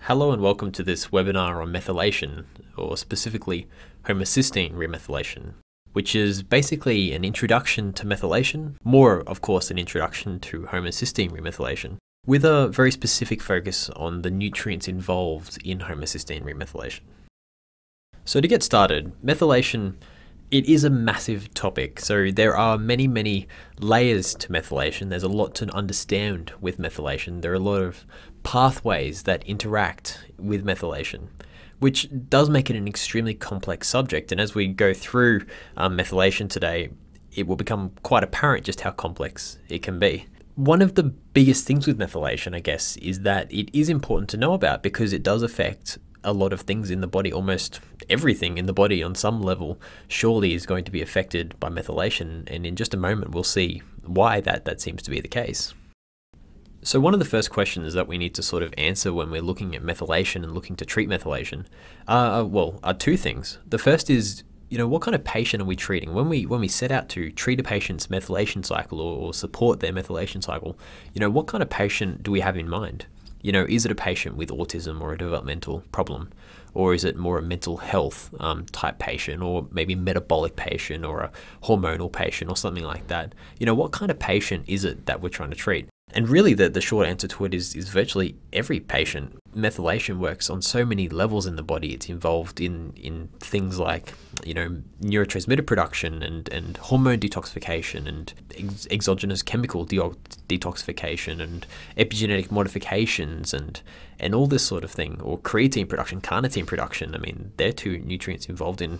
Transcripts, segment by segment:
Hello and welcome to this webinar on methylation, or specifically homocysteine remethylation, which is basically an introduction to methylation, more of course an introduction to homocysteine remethylation, with a very specific focus on the nutrients involved in homocysteine remethylation. So to get started, methylation, it is a massive topic. So there are many layers to methylation. There's a lot to understand with methylation. There are a lot of pathways that interact with methylation, which does make it an extremely complex subject. And as we go through methylation today, it will become quite apparent just how complex it can be. One of the biggest things with methylation, I guess, is that it is important to know about because it does affect a lot of things in the body. Almost everything in the body on some level surely is going to be affected by methylation, and in just a moment we'll see why that seems to be the case. So one of the first questions that we need to sort of answer when we're looking at methylation and looking to treat methylation are two things. The first is, what kind of patient are we treating? When we set out to treat a patient's methylation cycle or support their methylation cycle, what kind of patient do we have in mind? Is it a patient with autism or a developmental problem? Or is it more a mental health type patient, or maybe a metabolic patient or a hormonal patient or something like that? What kind of patient is it that we're trying to treat? And really the short answer to it is virtually every patient. Methylation works on so many levels in the body. It's involved in things like, neurotransmitter production and hormone detoxification and exogenous chemical detoxification and epigenetic modifications and all this sort of thing, or creatine production, carnitine production. I mean, they're two nutrients involved in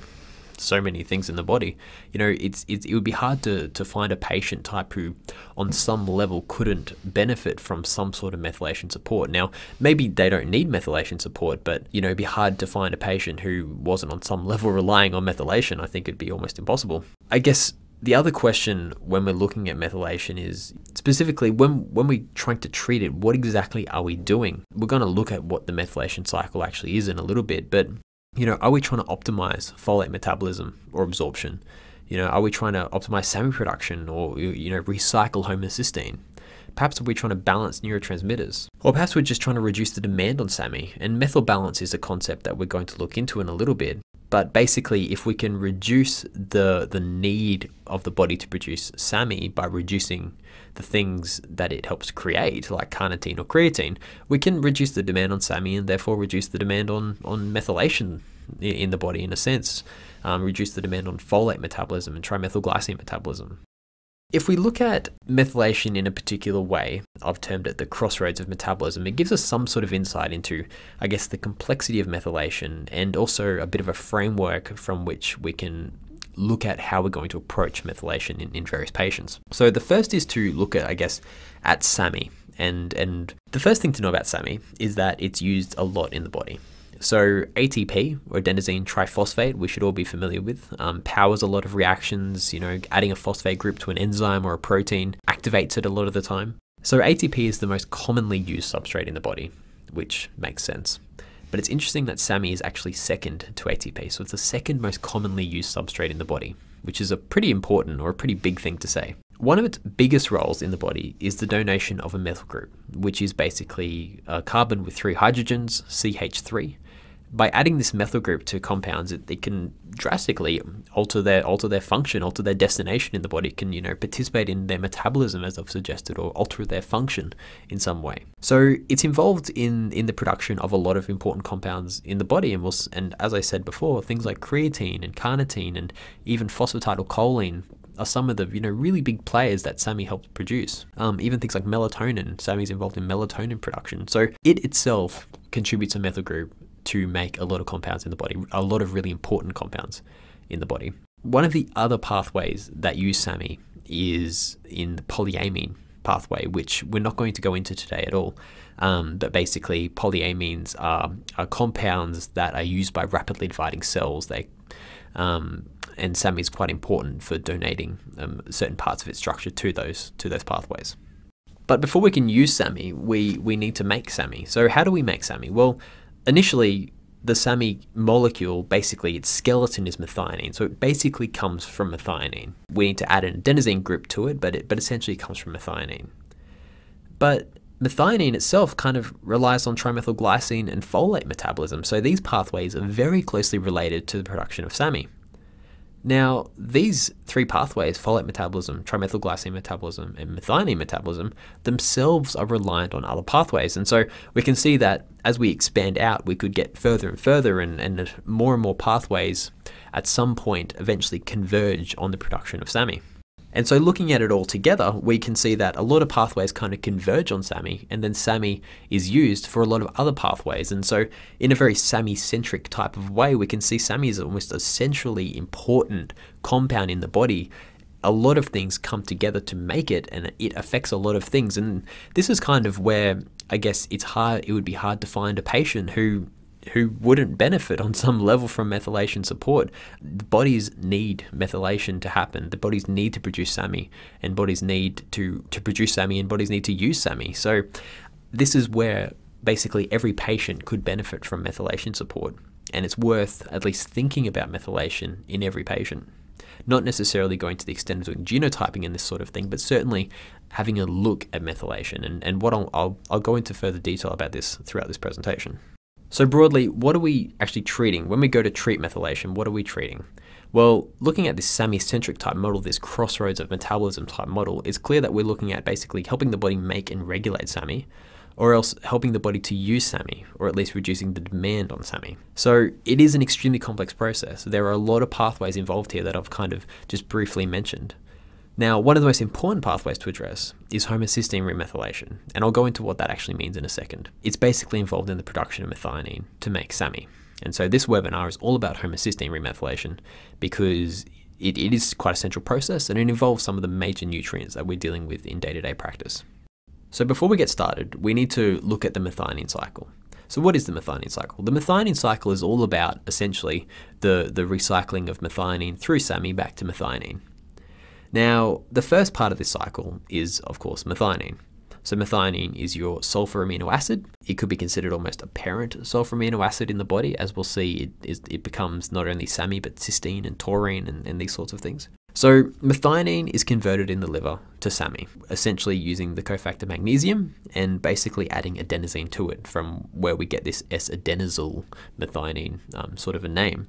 so many things in the body. It would be hard to find a patient type who on some level couldn't benefit from some sort of methylation support. Now, maybe they don't need methylation support, but it'd be hard to find a patient who wasn't on some level relying on methylation. I think it'd be almost impossible. I guess the other question when we're looking at methylation is specifically when we're trying to treat it, what exactly are we doing? We're going to look at what the methylation cycle actually is in a little bit, but are we trying to optimize folate metabolism or absorption? Are we trying to optimize SAMe production or, recycle homocysteine? Perhaps we're trying to balance neurotransmitters, or perhaps we're just trying to reduce the demand on SAMe. And methyl balance is a concept that we're going to look into in a little bit. But basically, if we can reduce the need of the body to produce SAMe by reducing the things that it helps create, like carnitine or creatine, we can reduce the demand on SAMe and therefore reduce the demand on methylation in the body in a sense, reduce the demand on folate metabolism and trimethylglycine metabolism. If we look at methylation in a particular way, I've termed it the crossroads of metabolism, it gives us some sort of insight into, I guess, the complexity of methylation and also a bit of a framework from which we can look at how we're going to approach methylation in various patients. So the first is to look at, I guess, at SAMe. And the first thing to know about SAMe is that it's used a lot in the body. So ATP, or adenosine triphosphate, we should all be familiar with, powers a lot of reactions. Adding a phosphate group to an enzyme or a protein activates it a lot of the time. So ATP is the most commonly used substrate in the body, which makes sense. But it's interesting that SAMe is actually second to ATP. So it's the second most commonly used substrate in the body, which is a pretty important or a pretty big thing to say. One of its biggest roles in the body is the donation of a methyl group, which is basically a carbon with 3 hydrogens, CH3. By adding this methyl group to compounds, it can drastically alter their function, alter their destination in the body. It can, participate in their metabolism, as I've suggested, or alter their function in some way. So it's involved in the production of a lot of important compounds in the body, and as I said before, things like creatine and carnitine and even phosphatidylcholine are some of the really big players that SAMe helps produce. Even things like melatonin. SAMe is involved in melatonin production. So it itself contributes a methyl group to make a lot of compounds in the body, a lot of really important compounds in the body. One of the other pathways that use SAMe is in the polyamine pathway, which we're not going to go into today at all. But basically, polyamines are compounds that are used by rapidly dividing cells. And SAMe is quite important for donating certain parts of its structure to those pathways. But before we can use SAMe, we need to make SAMe. So how do we make SAMe? Well, initially, the SAMe molecule, basically its skeleton is methionine. So it basically comes from methionine. We need to add an adenosine group to it, but essentially it comes from methionine. But Methionine itself kind of relies on trimethylglycine and folate metabolism, so these pathways are very closely related to the production of SAMe. Now, these three pathways, folate metabolism, trimethylglycine metabolism, and methionine metabolism, themselves are reliant on other pathways. And so we can see that as we expand out, we could get further and further, and more pathways at some point eventually converge on the production of SAMe. And so looking at it all together, we can see that a lot of pathways kind of converge on SAMe, and then SAMe is used for a lot of other pathways. And so in a very SAMe-centric type of way, we can see SAMe is almost a centrally important compound in the body. A lot of things come together to make it, and it affects a lot of things. And this is kind of where I guess it would be hard to find a patient who wouldn't benefit on some level from methylation support. The bodies need methylation to happen. The bodies need to produce SAMe, and bodies need to produce SAMe, and bodies need to use SAMe. So this is where basically every patient could benefit from methylation support, and it's worth at least thinking about methylation in every patient. Not necessarily going to the extent of doing genotyping and this sort of thing, but certainly having a look at methylation. And what I'll go into further detail about this throughout this presentation. So broadly, what are we actually treating? When we go to treat methylation, what are we treating? Well, looking at this SAMe-centric type model, this crossroads of metabolism type model, it's clear that we're looking at basically helping the body make and regulate SAMe, or else helping the body to use SAMe, or at least reducing the demand on SAMe. So it is an extremely complex process. There are a lot of pathways involved here that I've kind of just briefly mentioned. Now, one of the most important pathways to address is homocysteine remethylation, and I'll go into what that actually means in a second. It's basically involved in the production of methionine to make SAMe. And so this webinar is all about homocysteine remethylation because it is quite a central process, and it involves some of the major nutrients that we're dealing with in day-to-day practice. So before we get started, we need to look at the methionine cycle. So what is the methionine cycle? The methionine cycle is all about essentially the recycling of methionine through SAMe back to methionine. Now, the first part of this cycle is, of course, methionine. So methionine is your sulfur amino acid. It could be considered almost a parent sulfur amino acid in the body. As we'll see, it becomes not only SAMe, but cysteine and taurine and these sorts of things. So methionine is converted in the liver to SAMe, essentially using the cofactor magnesium and basically adding adenosine to it, from where we get this S-adenosyl methionine sort of a name.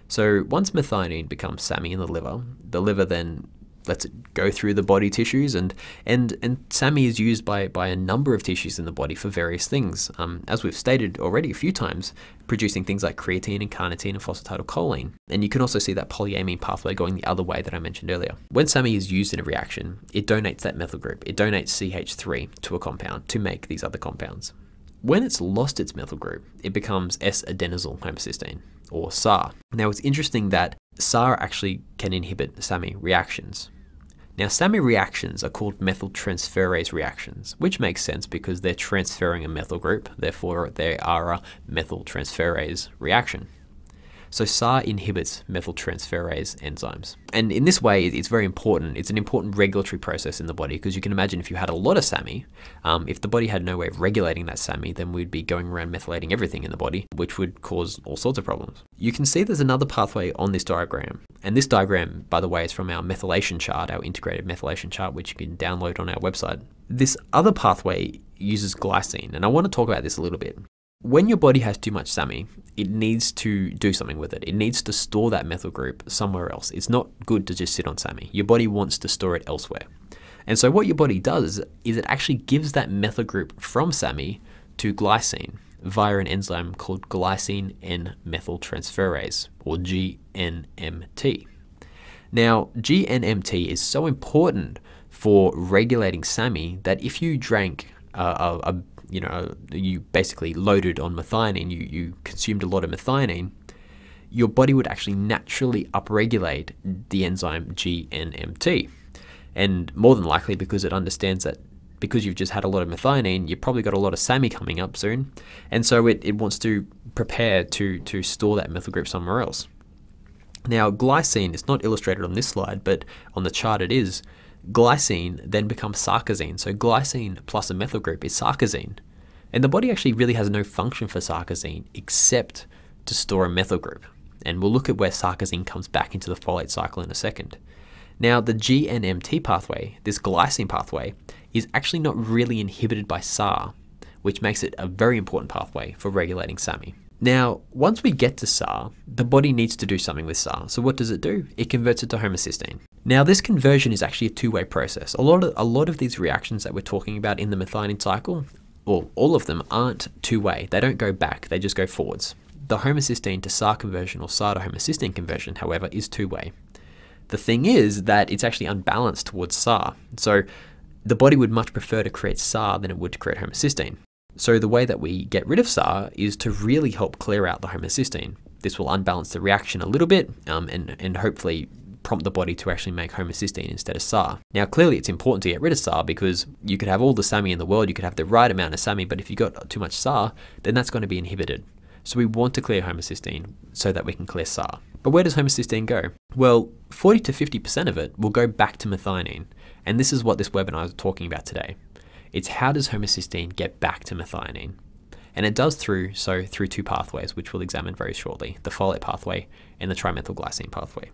So once methionine becomes SAMe in the liver then lets it go through the body tissues, and SAMe is used by a number of tissues in the body for various things. As we've stated already a few times, producing things like creatine and carnitine and phosphatidylcholine. And you can also see that polyamine pathway going the other way that I mentioned earlier. When SAMe is used in a reaction, it donates that methyl group. It donates CH3 to a compound to make these other compounds. When it's lost its methyl group, it becomes S-adenosyl homocysteine, or SAR. Now it's interesting that SAR actually can inhibit SAMe reactions. Now, SAMe reactions are called methyltransferase reactions, which makes sense because they're transferring a methyl group, therefore they are a methyltransferase reaction. So SAR inhibits methyltransferase enzymes. And in this way, it's very important. It's an important regulatory process in the body, because you can imagine if you had a lot of SAMe, if the body had no way of regulating that SAMe, then we'd be going around methylating everything in the body, which would cause all sorts of problems. You can see there's another pathway on this diagram. And this diagram, by the way, is from our methylation chart, our integrated methylation chart, which you can download on our website. This other pathway uses glycine, and I want to talk about this a little bit. When your body has too much SAMe, it needs to do something with it. It needs to store that methyl group somewhere else. It's not good to just sit on SAMe. Your body wants to store it elsewhere. And so what your body does is it actually gives that methyl group from SAMe to glycine via an enzyme called glycine N-methyltransferase, or GNMT. Now, GNMT is so important for regulating SAMe that if you drank you basically loaded on methionine, you consumed a lot of methionine, your body would actually naturally upregulate the enzyme GNMT. And more than likely, because it understands that because you've just had a lot of methionine, you've probably got a lot of SAMe coming up soon. And so it wants to prepare to store that methyl group somewhere else. Now, glycine is not illustrated on this slide, but on the chart it is. Glycine then becomes sarcosine. So glycine plus a methyl group is sarcosine. And the body actually really has no function for sarcosine except to store a methyl group. And we'll look at where sarcosine comes back into the folate cycle in a second. Now, the GNMT pathway, this glycine pathway, is actually not really inhibited by SAR, which makes it a very important pathway for regulating SAMe. Now, once we get to SAR, the body needs to do something with SAR. So what does it do? It converts it to homocysteine. Now, this conversion is actually a two-way process. A lot of these reactions that we're talking about in the methionine cycle, well, all of them aren't two-way. They don't go back, they just go forwards. The homocysteine to SAR conversion or SAR to homocysteine conversion, however, is two-way. The thing is that it's actually unbalanced towards SAR. So the body would much prefer to create SAR than it would to create homocysteine. So the way that we get rid of SAR is to really help clear out the homocysteine. This will unbalance the reaction a little bit and hopefully prompt the body to actually make homocysteine instead of SAR. Now, clearly it's important to get rid of SAR because you could have all the SAMe in the world, you could have the right amount of SAMe, but if you got too much SAR, then that's going to be inhibited. So we want to clear homocysteine so that we can clear SAR. But where does homocysteine go? Well, 40 to 50% of it will go back to methionine. And this is what this webinar is talking about today. It's how does homocysteine get back to methionine? And it does through two pathways, which we'll examine very shortly, the folate pathway and the trimethylglycine pathway.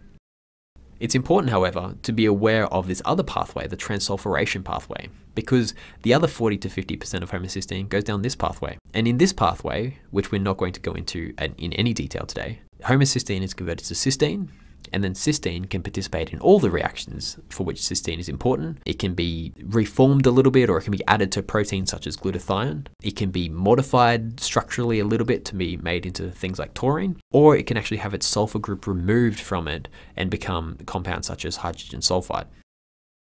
It's important, however, to be aware of this other pathway, the transsulfuration pathway, because the other 40 to 50% of homocysteine goes down this pathway. And in this pathway, which we're not going to go into in any detail today, homocysteine is converted to cysteine, and then cysteine can participate in all the reactions for which cysteine is important. It can be reformed a little bit, or it can be added to proteins such as glutathione. It can be modified structurally a little bit to be made into things like taurine, or it can actually have its sulfur group removed from it and become compounds such as hydrogen sulfide.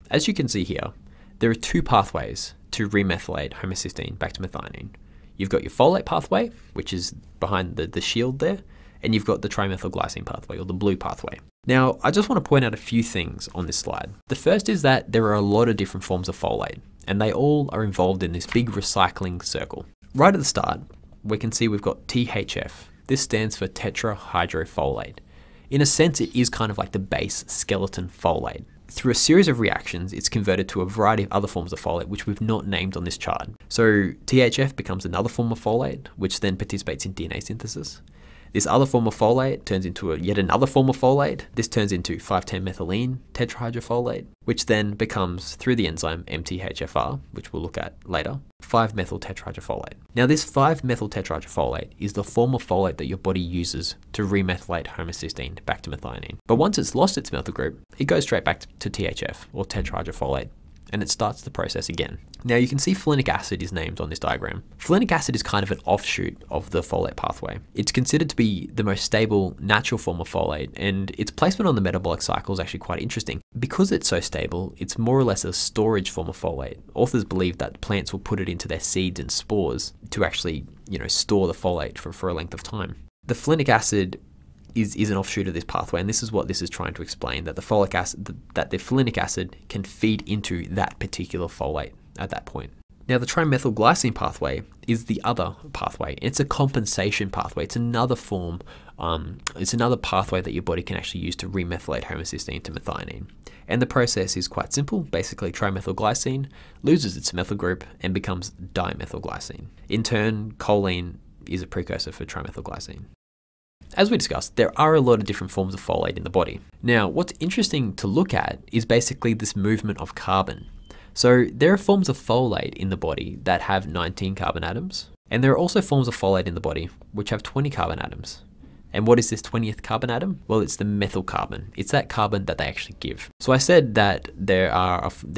As you can see here, there are two pathways to remethylate homocysteine back to methionine. You've got your folate pathway, which is behind the shield there, and you've got the trimethylglycine pathway, or the blue pathway. Now, I just want to point out a few things on this slide. The first is that there are a lot of different forms of folate, and they all are involved in this big recycling circle. Right at the start, we can see we've got THF. This stands for tetrahydrofolate. In a sense, it is kind of like the base skeleton folate. Through a series of reactions, it's converted to a variety of other forms of folate, which we've not named on this chart. So THF becomes another form of folate, which then participates in DNA synthesis. This other form of folate turns into yet another form of folate. This turns into 5,10-methylene tetrahydrofolate, which then becomes, through the enzyme MTHFR, which we'll look at later, 5-methyl tetrahydrofolate. Now, this 5-methyl tetrahydrofolate is the form of folate that your body uses to remethylate homocysteine back to methionine. But once it's lost its methyl group, it goes straight back to THF, or tetrahydrofolate, and it starts the process again. Now, you can see folinic acid is named on this diagram. Folinic acid is kind of an offshoot of the folate pathway. It's considered to be the most stable natural form of folate, and its placement on the metabolic cycle is actually quite interesting. Because it's so stable, it's more or less a storage form of folate. Authors believe that plants will put it into their seeds and spores to actually, store the folate for a length of time. The folinic acid is an offshoot of this pathway, and this is what this is trying to explain, that the folinic acid can feed into that particular folate at that point. Now, the trimethylglycine pathway is the other pathway. It's a compensation pathway. It's another form, it's another pathway that your body can actually use to remethylate homocysteine to methionine. And the process is quite simple. Basically, trimethylglycine loses its methyl group and becomes dimethylglycine. In turn, choline is a precursor for trimethylglycine. As we discussed, there are a lot of different forms of folate in the body. Now, what's interesting to look at is basically this movement of carbon. So there are forms of folate in the body that have 19 carbon atoms, and there are also forms of folate in the body which have 20 carbon atoms. And what is this 20th carbon atom? Well, it's the methyl carbon. It's that carbon that they actually give. So I said that there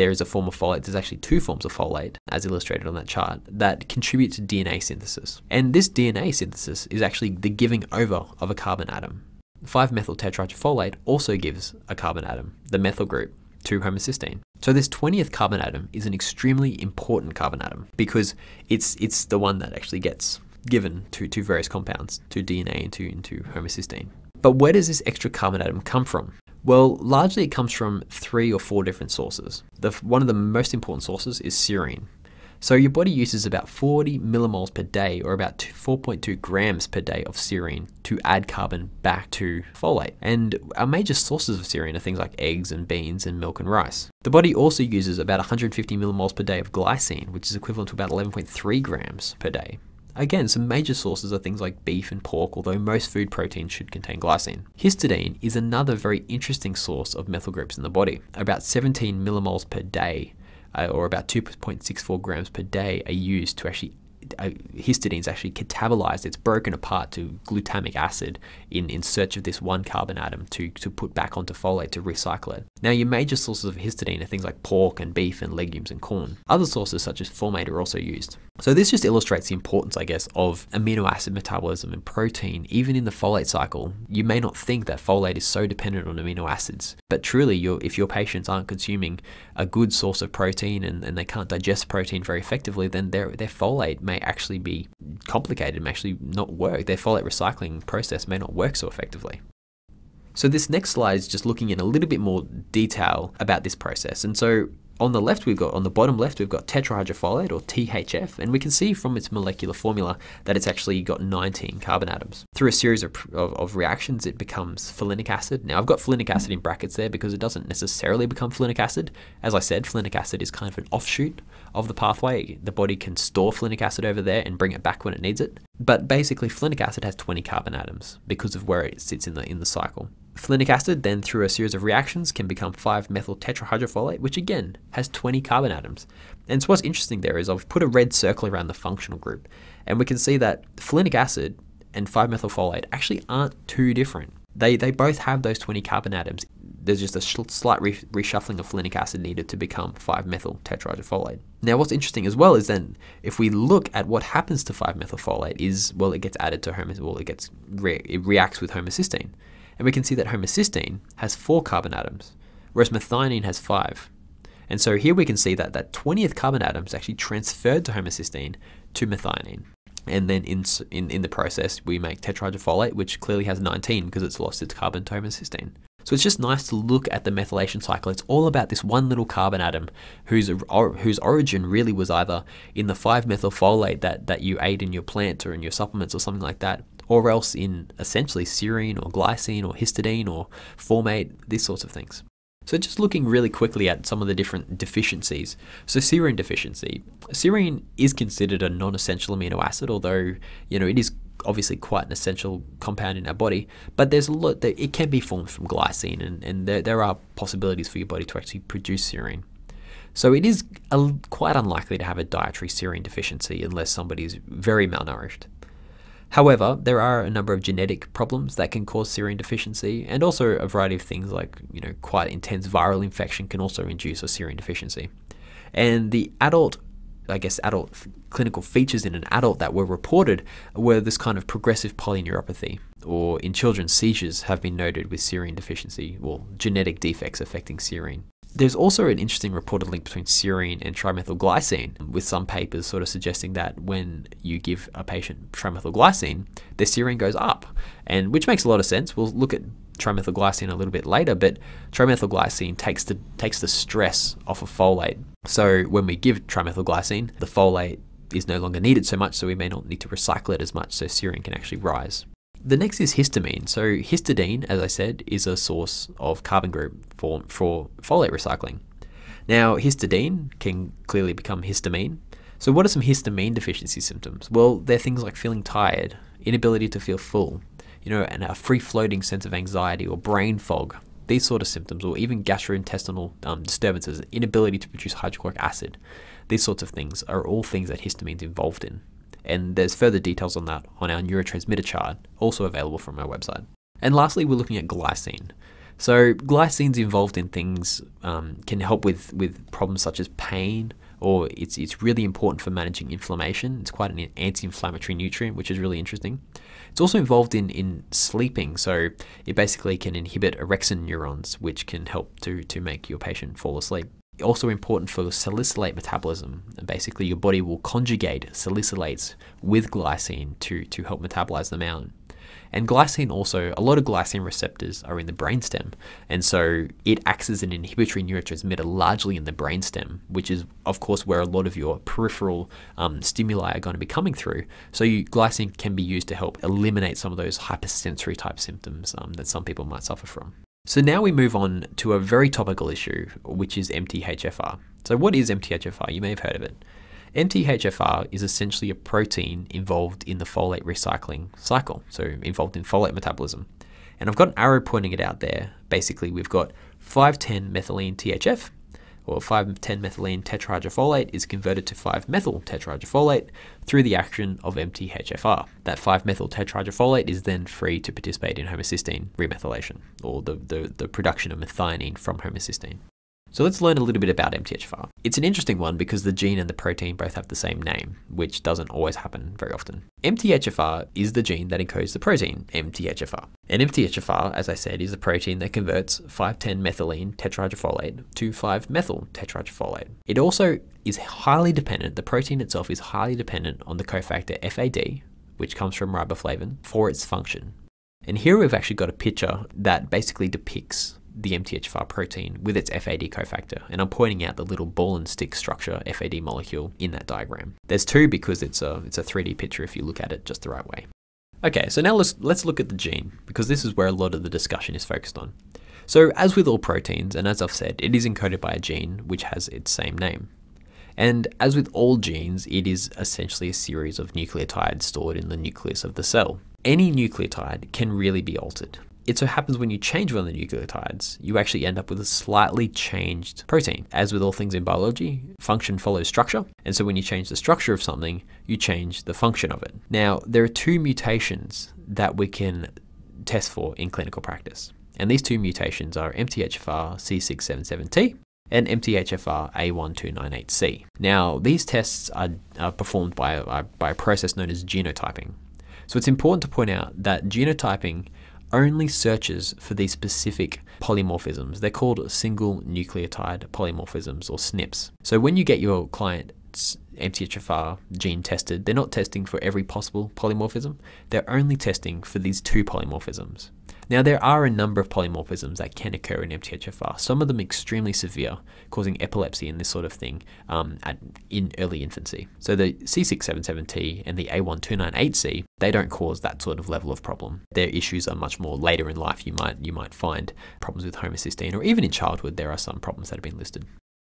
is a form of folate, there's actually two forms of folate, as illustrated on that chart, that contribute to DNA synthesis. And this DNA synthesis is actually the giving over of a carbon atom. 5-methyl tetrahydrofolate also gives a carbon atom, the methyl group, to homocysteine. So this 20th carbon atom is an extremely important carbon atom because it's the one that actually gets given to various compounds, to DNA and into homocysteine. But where does this extra carbon atom come from? Well, largely it comes from 3 or 4 different sources. One of the most important sources is serine. So your body uses about 40 millimoles per day, or about 4.2 grams per day of serine to add carbon back to folate. And our major sources of serine are things like eggs and beans and milk and rice. The body also uses about 150 millimoles per day of glycine, which is equivalent to about 11.3 grams per day. Again, some major sources are things like beef and pork, although most food proteins should contain glycine. Histidine is another very interesting source of methyl groups in the body, about 17 millimoles per day or about 2.64 grams per day, are used to actually histidine actually catabolized. It's broken apart to glutamic acid in search of this one carbon atom to put back onto folate to recycle it. Now, your major sources of histidine are things like pork and beef and legumes and corn. Other sources such as formate are also used. So this just illustrates the importance, I guess, of amino acid metabolism and protein. Even in the folate cycle, you may not think that folate is so dependent on amino acids, but truly, if your patients aren't consuming a good source of protein and they can't digest protein very effectively, then their folate may actually be complicated, may actually not work. Their folate recycling process may not work so effectively. So this next slide is just looking in a little bit more detail about this process. And so on the bottom left, we've got tetrahydrofolate, or THF, and we can see from its molecular formula that it's actually got 19 carbon atoms. Through a series of reactions, it becomes folinic acid. Now, I've got folinic acid in brackets there because it doesn't necessarily become folinic acid. As I said, folinic acid is kind of an offshoot of the pathway. The body can store folinic acid over there and bring it back when it needs it. But basically, folinic acid has 20 carbon atoms because of where it sits in the cycle. Folinic acid then, through a series of reactions, can become 5-methyl tetrahydrofolate, which again has 20 carbon atoms. And so what's interesting there is I've put a red circle around the functional group, and we can see that folinic acid and 5-methylfolate actually aren't too different. They both have those 20 carbon atoms. There's just a slight reshuffling of folinic acid needed to become 5-methyl tetrahydrofolate. Now, what's interesting as well is then if we look at what happens to 5-methylfolate is, well, it gets added to it reacts with homocysteine. And we can see that homocysteine has 4 carbon atoms, whereas methionine has 5. And so here we can see that that 20th carbon atom is actually transferred to homocysteine to methionine. And then in the process, we make tetrahydrofolate, which clearly has 19 because it's lost its carbon to homocysteine. So it's just nice to look at the methylation cycle. It's all about this one little carbon atom whose origin really was either in the 5-methylfolate that you ate in your plant or in your supplements or something like that, or else in essentially serine or glycine or histidine or formate, these sorts of things. So just looking really quickly at some of the different deficiencies. So serine deficiency. Serine is considered a non-essential amino acid, although, it is obviously quite an essential compound in our body, but there's a lot that it can be formed from glycine, and there are possibilities for your body to actually produce serine. So it is quite unlikely to have a dietary serine deficiency unless somebody is very malnourished. However, there are a number of genetic problems that can cause serine deficiency, and also a variety of things like, quite intense viral infection can also induce a serine deficiency. And the adult clinical features in an adult that were reported were this kind of progressive polyneuropathy, or in children, seizures have been noted with serine deficiency, or genetic defects affecting serine. There's also an interesting reported link between serine and trimethylglycine, with some papers sort of suggesting that when you give a patient trimethylglycine, their serine goes up, and which makes a lot of sense. We'll look at trimethylglycine a little bit later, but trimethylglycine takes the stress off of folate. So when we give trimethylglycine, the folate is no longer needed so much, so we may not need to recycle it as much, so serine can actually rise. The next is histamine. So histidine, as I said, is a source of carbon group for folate recycling. Now, histidine can clearly become histamine. So what are some histamine deficiency symptoms? Well, they're things like feeling tired, inability to feel full, and a free-floating sense of anxiety or brain fog, these sort of symptoms, or even gastrointestinal disturbances, inability to produce hydrochloric acid. These sorts of things are all things that histamine is involved in. And there's further details on that on our neurotransmitter chart, also available from our website. And lastly, we're looking at glycine. So glycine's involved in things, can help with problems such as pain, or it's really important for managing inflammation. It's quite an anti-inflammatory nutrient, which is really interesting. It's also involved in sleeping, so it basically can inhibit orexin neurons, which can help to make your patient fall asleep. Also important for salicylate metabolism. And basically, your body will conjugate salicylates with glycine to help metabolize them out. And glycine also, a lot of glycine receptors are in the brainstem, and so it acts as an inhibitory neurotransmitter largely in the brainstem, which is, of course, where a lot of your peripheral stimuli are going to be coming through. So glycine can be used to help eliminate some of those hypersensory type symptoms that some people might suffer from. So now we move on to a very topical issue, which is MTHFR. So what is MTHFR? You may have heard of it. MTHFR is essentially a protein involved in the folate recycling cycle, so involved in folate metabolism. And I've got an arrow pointing it out there. Basically, we've got 5,10 methylene THF, or 5,10-methylene tetrahydrofolate is converted to 5-methyl tetrahydrofolate through the action of MTHFR. That 5-methyl tetrahydrofolate is then free to participate in homocysteine remethylation, or the production of methionine from homocysteine. So let's learn a little bit about MTHFR. It's an interesting one because the gene and the protein both have the same name, which doesn't always happen very often. MTHFR is the gene that encodes the protein, MTHFR. And MTHFR, as I said, is a protein that converts 5,10-methylene tetrahydrofolate to 5-methyl tetrahydrofolate. It also is highly dependent, the protein itself is highly dependent on the cofactor FAD, which comes from riboflavin, for its function. And here we've actually got a picture that basically depicts the MTHFR protein with its FAD cofactor, and I'm pointing out the little ball and stick structure FAD molecule in that diagram. There's two because it's a 3D picture if you look at it just the right way. Okay, so now let's look at the gene, because this is where a lot of the discussion is focused on. So as with all proteins, and as I've said, it is encoded by a gene which has its same name. And as with all genes, it is essentially a series of nucleotides stored in the nucleus of the cell. Any nucleotide can really be altered. It so happens when you change one of the nucleotides, you actually end up with a slightly changed protein. As with all things in biology, function follows structure. And so when you change the structure of something, you change the function of it. Now, there are two mutations that we can test for in clinical practice. And these two mutations are MTHFR C677T and MTHFR A1298C. Now, these tests are performed by a process known as genotyping. So it's important to point out that genotyping only searches for these specific polymorphisms. They're called single nucleotide polymorphisms, or SNPs. So when you get your client's MTHFR gene tested, they're not testing for every possible polymorphism. They're only testing for these two polymorphisms. Now, there are a number of polymorphisms that can occur in MTHFR, some of them extremely severe, causing epilepsy and this sort of thing in early infancy. So the C677T and the A1298C, they don't cause that sort of level of problem. Their issues are much more later in life. You might find problems with homocysteine, or even in childhood, there are some problems that have been listed.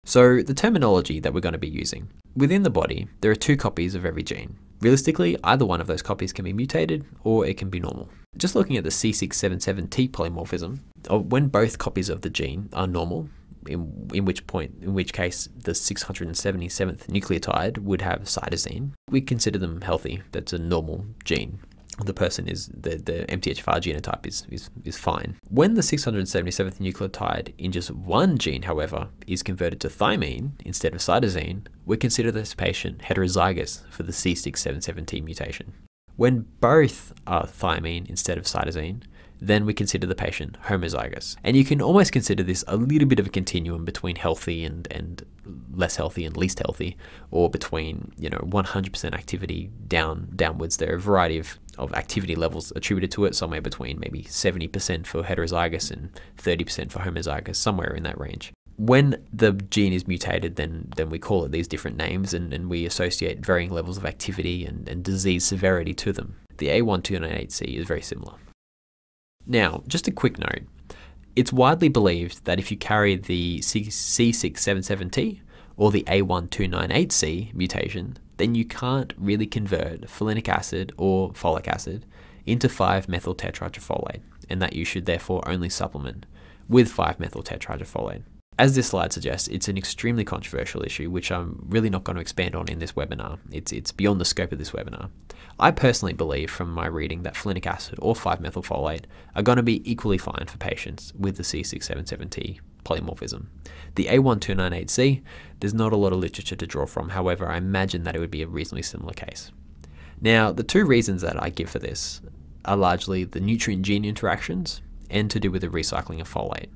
So the terminology that we're going to be using. Within the body, there are two copies of every gene. Realistically, either one of those copies can be mutated or it can be normal. Just looking at the C677T polymorphism, when both copies of the gene are normal, in which case the 677th nucleotide would have cytosine, we consider them healthy. That's a normal gene. The person is, the MTHFR genotype is fine. When the 677th nucleotide in just one gene, however, is converted to thymine instead of cytosine, we consider this patient heterozygous for the C677T mutation. When both are thymine instead of cytosine, then we consider the patient homozygous. And you can almost consider this a little bit of a continuum between healthy and less healthy and least healthy, or between 100% activity downwards. There are a variety of activity levels attributed to it, somewhere between maybe 70% for heterozygous and 30% for homozygous, somewhere in that range. When the gene is mutated, then we call it these different names, and we associate varying levels of activity and disease severity to them. The A1298C is very similar. Now, just a quick note. It's widely believed that if you carry the C677T or the A1298C mutation, then you can't really convert folinic acid or folic acid into 5-methyl tetrahydrofolate, and that you should therefore only supplement with 5-methyl tetrahydrofolate. As this slide suggests, it's an extremely controversial issue, which I'm really not going to expand on in this webinar. It's beyond the scope of this webinar. I personally believe from my reading that folinic acid or 5-methylfolate are going to be equally fine for patients with the C677T polymorphism. The A1298C, there's not a lot of literature to draw from. However, I imagine that it would be a reasonably similar case. Now, the two reasons that I give for this are largely the nutrient-gene interactions and to do with the recycling of folate.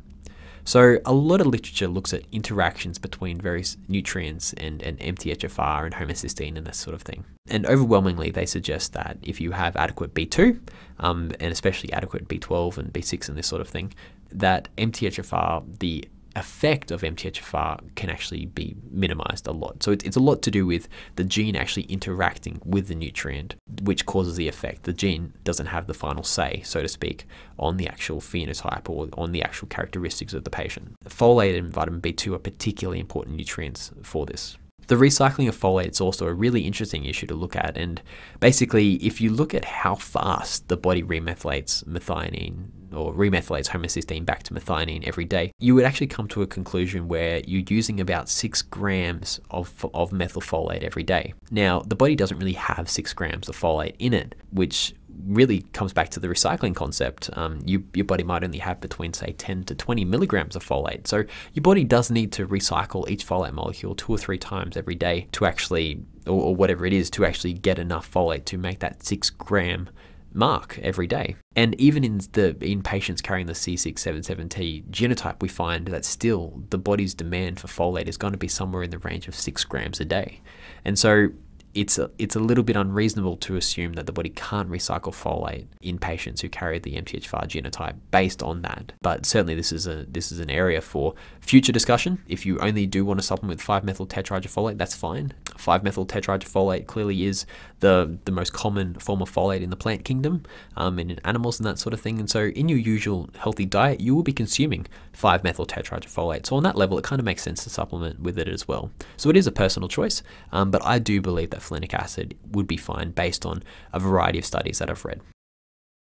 So a lot of literature looks at interactions between various nutrients and MTHFR and homocysteine and this sort of thing. And overwhelmingly, they suggest that if you have adequate B2, and especially adequate B12 and B6 and this sort of thing, that MTHFR, the effect of MTHFR can actually be minimized a lot. So it's a lot to do with the gene actually interacting with the nutrient, which causes the effect. The gene doesn't have the final say, so to speak, on the actual phenotype or on the actual characteristics of the patient. Folate and vitamin B2 are particularly important nutrients for this. The recycling of folate is also a really interesting issue to look at, and basically if you look at how fast the body remethylates methionine or remethylates homocysteine back to methionine every day, you would actually come to a conclusion where you're using about 6 grams of methylfolate every day. Now, the body doesn't really have 6 grams of folate in it, which really comes back to the recycling concept. Your body might only have between, say, 10 to 20 milligrams of folate. So your body does need to recycle each folate molecule 2 or 3 times every day to actually, or whatever it is, to actually get enough folate to make that 6 gram mark every day. And even in patients carrying the C677T genotype, we find that still the body's demand for folate is going to be somewhere in the range of 6 grams a day. And so it's a little bit unreasonable to assume that the body can't recycle folate in patients who carry the MTHFR genotype based on that. But certainly this is an area for future discussion. If you only do want to supplement with 5-methyl tetrahydrofolate, that's fine. 5-methyl tetrahydrofolate clearly is the most common form of folate in the plant kingdom, and in animals and that sort of thing. And so in your usual healthy diet, you will be consuming 5-methyl tetrahydrofolate. So on that level, it kind of makes sense to supplement with it as well. So it is a personal choice, but I do believe that folinic acid would be fine based on a variety of studies that I've read.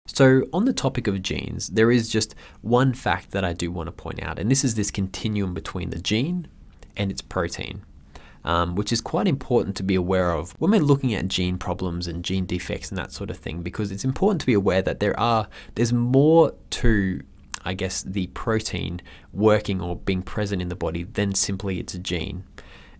So on the topic of genes, there is just one fact that I do want to point out, and this is this continuum between the gene and its protein, which is quite important to be aware of when we're looking at gene problems and gene defects and that sort of thing, because it's important to be aware that there's more to, I guess, the protein working or being present in the body than simply its a gene.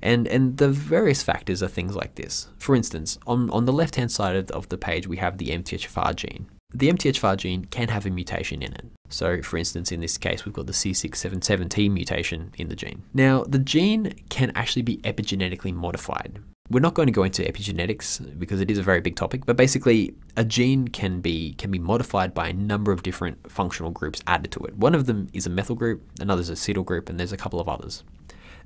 And the various factors are things like this. For instance, on the left-hand side of the page, we have the MTHFR gene. The MTHFR gene can have a mutation in it. So for instance, in this case, we've got the C677T mutation in the gene. Now, the gene can actually be epigenetically modified. We're not going to go into epigenetics because it is a very big topic, but basically a gene can be modified by a number of different functional groups added to it. One of them is a methyl group, another is a acetyl group, and there's a couple of others.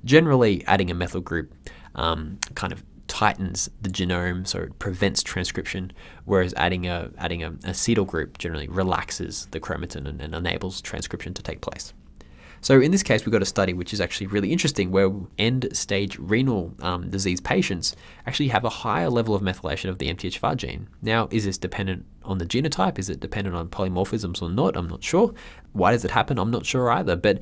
Generally, adding a methyl group kind of tightens the genome, so it prevents transcription, whereas adding a acetyl group generally relaxes the chromatin and enables transcription to take place. So in this case, we've got a study which is actually really interesting, where end-stage renal disease patients actually have a higher level of methylation of the MTHFR gene. Now, is this dependent on the genotype? Is it dependent on polymorphisms or not? I'm not sure. Why does it happen? I'm not sure either, but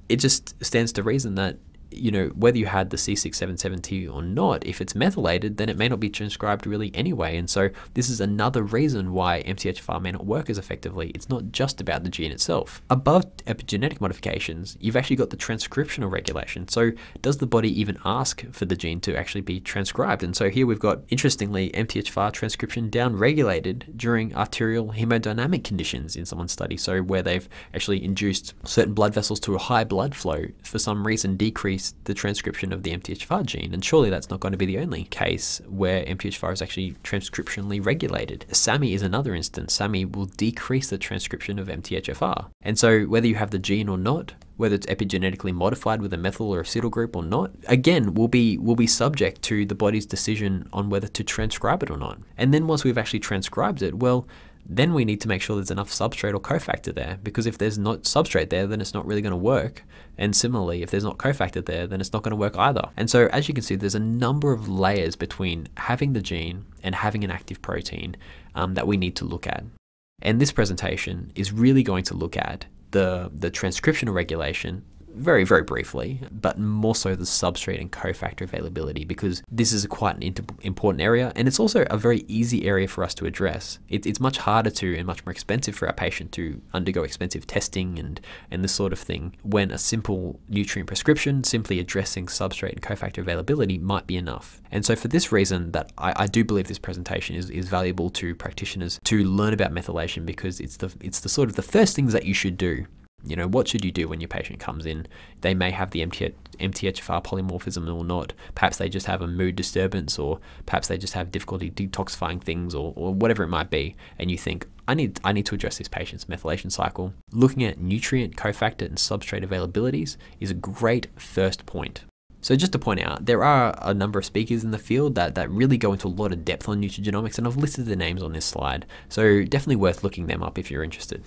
it just stands to reason that, you know, whether you had the C677T or not, if it's methylated, then it may not be transcribed really anyway. And so this is another reason why MTHFR may not work as effectively. It's not just about the gene itself. Above epigenetic modifications, you've actually got the transcriptional regulation. So does the body even ask for the gene to actually be transcribed? And so here we've got, interestingly, MTHFR transcription downregulated during arterial hemodynamic conditions in someone's study. So where they've actually induced certain blood vessels to a high blood flow, for some reason decrease the transcription of the MTHFR gene. And surely that's not going to be the only case where MTHFR is actually transcriptionally regulated. SAMI is another instance. SAMI will decrease the transcription of MTHFR. And so whether you have the gene or not, whether it's epigenetically modified with a methyl or acetyl group or not, again, will be subject to the body's decision on whether to transcribe it or not. And then once we've actually transcribed it, well, then we need to make sure there's enough substrate or cofactor there, because if there's not substrate there, then it's not really going to work. And similarly, if there's not cofactor there, then it's not going to work either. And so as you can see, there's a number of layers between having the gene and having an active protein that we need to look at. And this presentation is really going to look at the transcriptional regulation very, very briefly, but more so the substrate and cofactor availability, because this is quite an important area, and it's also a very easy area for us to address. It's much harder to and much more expensive for our patient to undergo expensive testing and this sort of thing, when a simple nutrient prescription, simply addressing substrate and cofactor availability, might be enough. And so for this reason, that I do believe this presentation is valuable to practitioners to learn about methylation, because it's the sort of the first things that you should do. You know, what should you do when your patient comes in? They may have the MTHFR polymorphism or not. Perhaps they just have a mood disturbance, or perhaps they just have difficulty detoxifying things, or whatever it might be. And you think, I need to address this patient's methylation cycle. Looking at nutrient, cofactor, and substrate availabilities is a great first point. So just to point out, there are a number of speakers in the field that really go into a lot of depth on nutrigenomics, and I've listed the names on this slide. So definitely worth looking them up if you're interested.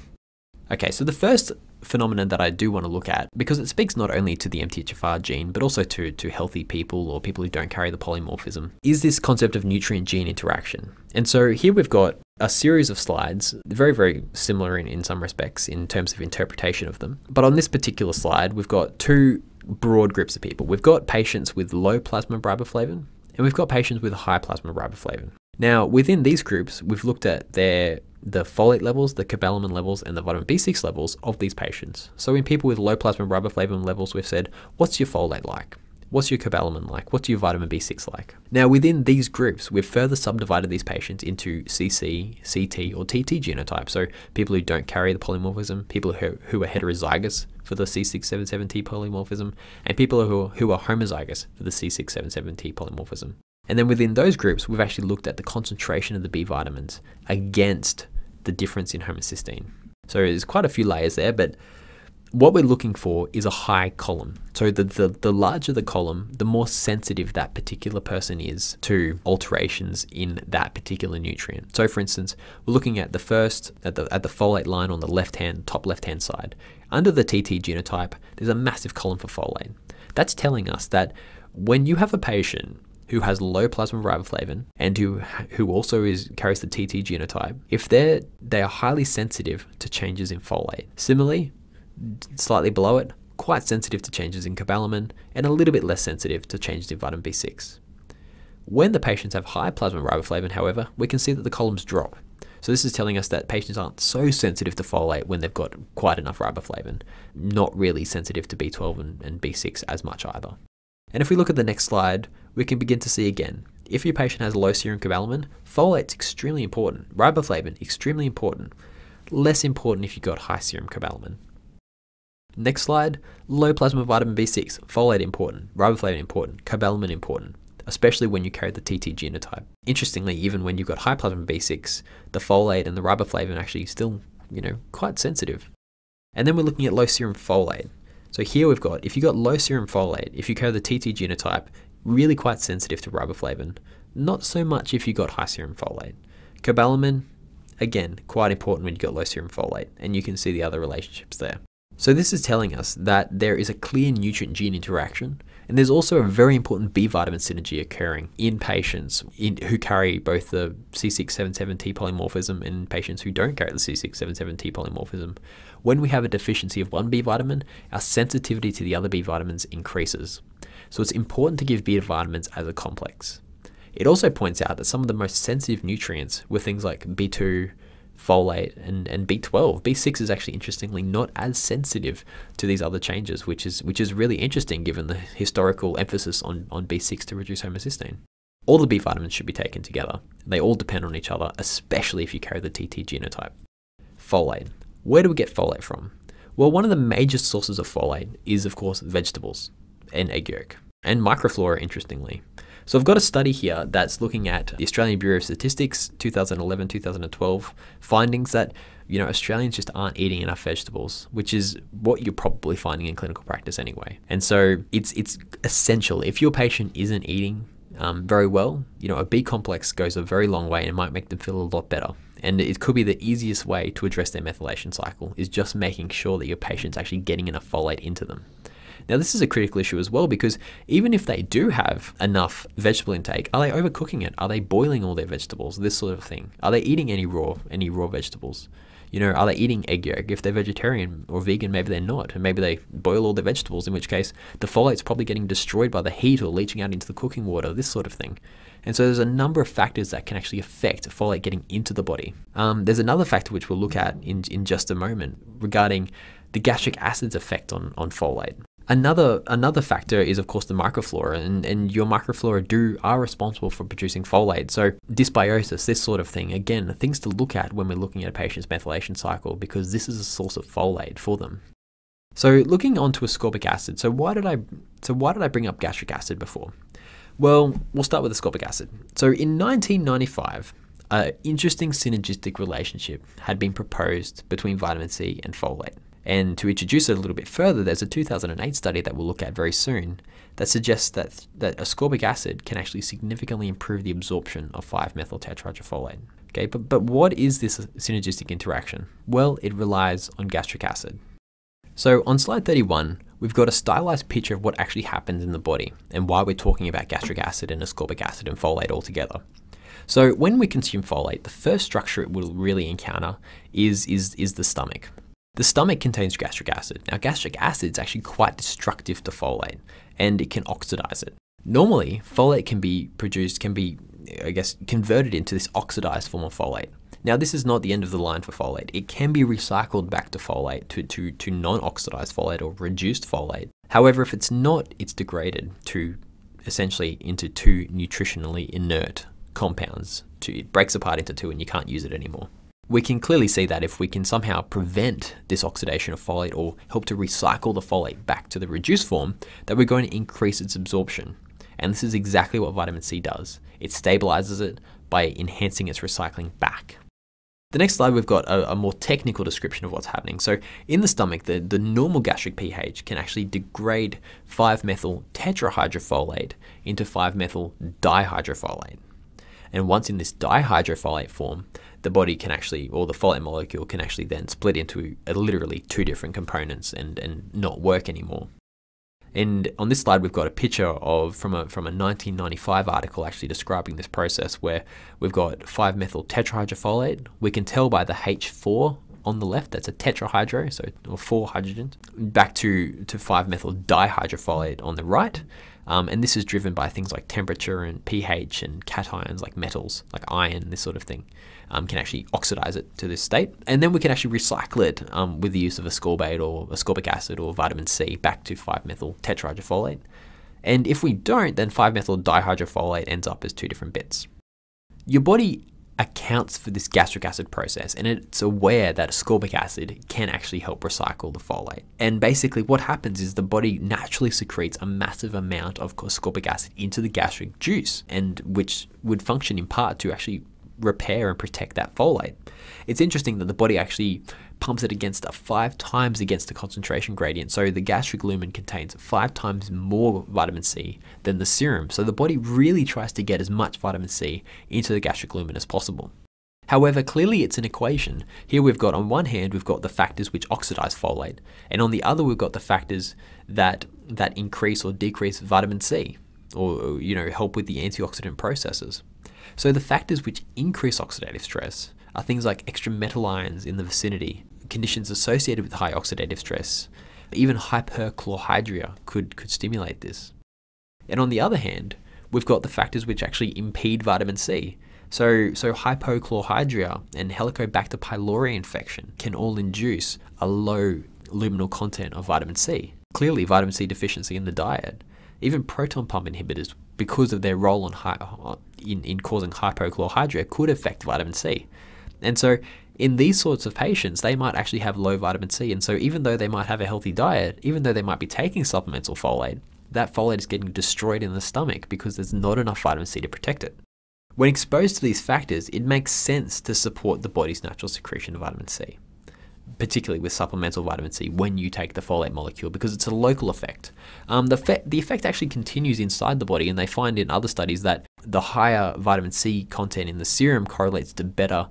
Okay, so the first phenomenon that I do want to look at, because it speaks not only to the MTHFR gene, but also to healthy people or people who don't carry the polymorphism, is this concept of nutrient-gene interaction. And so here we've got a series of slides, very, very similar in some respects in terms of interpretation of them. But on this particular slide, we've got two broad groups of people. We've got patients with low plasma riboflavin, and we've got patients with high plasma riboflavin. Now, within these groups, we've looked at the folate levels, the cobalamin levels, and the vitamin B6 levels of these patients. So in people with low plasma riboflavin levels, we've said, what's your folate like? What's your cobalamin like? What's your vitamin B6 like? Now, within these groups, we've further subdivided these patients into CC, CT, or TT genotype. So people who don't carry the polymorphism, people who are heterozygous for the C677T polymorphism, and people who are homozygous for the C677T polymorphism. And then within those groups, we've actually looked at the concentration of the B vitamins against the difference in homocysteine. So there's quite a few layers there, but what we're looking for is a high column. So the larger the column, the more sensitive that particular person is to alterations in that particular nutrient. So for instance, we're looking at the folate line on the top left-hand side. Under the TT genotype, there's a massive column for folate. That's telling us that when you have a patient who has low plasma riboflavin and who also carries the TT genotype, if they are highly sensitive to changes in folate. Similarly, slightly below it, quite sensitive to changes in cobalamin and a little bit less sensitive to changes in vitamin B6. When the patients have high plasma riboflavin, however, we can see that the columns drop. So this is telling us that patients aren't so sensitive to folate when they've got quite enough riboflavin, not really sensitive to B12 and B6 as much either. And if we look at the next slide, we can begin to see again, if your patient has low serum cobalamin, folate's extremely important, riboflavin, extremely important, less important if you've got high serum cobalamin. Next slide, low plasma vitamin B6, folate important, riboflavin important, cobalamin important, especially when you carry the TT genotype. Interestingly, even when you've got high plasma B6, the folate and the riboflavin are actually still, quite sensitive. And then we're looking at low serum folate. So here we've got, if you've got low serum folate, if you carry the TT genotype, really quite sensitive to riboflavin, not so much if you've got high serum folate. Cobalamin, again, quite important when you've got low serum folate, and you can see the other relationships there. So this is telling us that there is a clear nutrient-gene interaction, and there's also a very important B vitamin synergy occurring in patients who carry both the C677T polymorphism and patients who don't carry the C677T polymorphism. When we have a deficiency of one B vitamin, our sensitivity to the other B vitamins increases. So it's important to give B vitamins as a complex. It also points out that some of the most sensitive nutrients were things like B2, folate, and B12. B6 is actually interestingly not as sensitive to these other changes, which is really interesting given the historical emphasis on B6 to reduce homocysteine. All the B vitamins should be taken together. They all depend on each other, especially if you carry the TT genotype. Folate. Where do we get folate from? Well, one of the major sources of folate is, of course, vegetables and egg yolk, and microflora, interestingly. So I've got a study here that's looking at the Australian Bureau of Statistics 2011-2012 findings that Australians just aren't eating enough vegetables, which is what you're probably finding in clinical practice anyway. And so it's essential. If your patient isn't eating very well, a B complex goes a very long way and might make them feel a lot better. And it could be the easiest way to address their methylation cycle is just making sure that your patient's actually getting enough folate into them. Now, this is a critical issue as well, because even if they do have enough vegetable intake, are they overcooking it? Are they boiling all their vegetables? This sort of thing. Are they eating any raw vegetables? Are they eating egg yolk? If they're vegetarian or vegan, maybe they're not. And maybe they boil all their vegetables, in which case the folate's probably getting destroyed by the heat or leaching out into the cooking water, this sort of thing. And so there's a number of factors that can actually affect folate getting into the body. There's another factor which we'll look at in just a moment regarding the gastric acid's effect on folate. Another factor is, of course, the microflora, and your microflora are responsible for producing folate. So dysbiosis, this sort of thing, again, things to look at when we're looking at a patient's methylation cycle, because this is a source of folate for them. So looking onto ascorbic acid, so why did I bring up gastric acid before? Well, we'll start with ascorbic acid. So in 1995, an interesting synergistic relationship had been proposed between vitamin C and folate. And to introduce it a little bit further, there's a 2008 study that we'll look at very soon that suggests that ascorbic acid can actually significantly improve the absorption of 5-methyltetrahydrofolate. Okay, but what is this synergistic interaction? Well, it relies on gastric acid. So on slide 31, we've got a stylized picture of what actually happens in the body and why we're talking about gastric acid and ascorbic acid and folate all together. So when we consume folate, the first structure it will really encounter is the stomach. The stomach contains gastric acid. Now, gastric acid is actually quite destructive to folate, and it can oxidize it. Normally, folate can be converted into this oxidized form of folate. Now, this is not the end of the line for folate. It can be recycled back to folate, to non-oxidized folate or reduced folate. However, if it's not, it's degraded to essentially into two nutritionally inert compounds. It breaks apart into two and you can't use it anymore. We can clearly see that if we can somehow prevent this oxidation of folate or help to recycle the folate back to the reduced form, that we're going to increase its absorption. And this is exactly what vitamin C does. It stabilizes it by enhancing its recycling back. The next slide, we've got a more technical description of what's happening. So in the stomach, the normal gastric pH can actually degrade 5-methyl tetrahydrofolate into 5-methyl dihydrofolate. And once in this dihydrofolate form, the body can actually, or the folate molecule can actually then split into literally two different components and not work anymore. And on this slide, we've got a picture from a 1995 article actually describing this process where we've got 5-methyl tetrahydrofolate. We can tell by the H4 on the left, that's a tetrahydro, or 4 hydrogens, back to 5-methyl dihydrofolate on the right. And this is driven by things like temperature and pH and cations like metals, like iron, this sort of thing, can actually oxidize it to this state. And then we can actually recycle it with the use of ascorbate or ascorbic acid or vitamin C back to 5-methyl tetrahydrofolate. And if we don't, then 5-methyl dihydrofolate ends up as two different bits. Your body accounts for this gastric acid process, and it's aware that ascorbic acid can actually help recycle the folate. And basically what happens is the body naturally secretes a massive amount of ascorbic acid into the gastric juice, and which would function in part to actually repair and protect that folate. It's interesting that the body actually pumps it against 5 times against the concentration gradient. So the gastric lumen contains 5 times more vitamin C than the serum. So the body really tries to get as much vitamin C into the gastric lumen as possible. However, clearly it's an equation. Here we've got, on one hand, we've got the factors which oxidize folate, and on the other we've got the factors that increase or decrease vitamin C, or help with the antioxidant processes. So the factors which increase oxidative stress are things like extra metal ions in the vicinity, conditions associated with high oxidative stress. Even hyperchlorhydria could stimulate this. And on the other hand, we've got the factors which actually impede vitamin C. So hypochlorhydria and Helicobacter pylori infection can all induce a low luminal content of vitamin C. Clearly, vitamin C deficiency in the diet. Even proton pump inhibitors, because of their role in causing hypochlorhydria, could affect vitamin C. And so in these sorts of patients, they might actually have low vitamin C. And so even though they might have a healthy diet, even though they might be taking supplements or folate, that folate is getting destroyed in the stomach because there's not enough vitamin C to protect it. When exposed to these factors, it makes sense to support the body's natural secretion of vitamin C, particularly with supplemental vitamin C when you take the folate molecule, because it's a local effect. The effect actually continues inside the body, and they find in other studies that the higher vitamin C content in the serum correlates to better,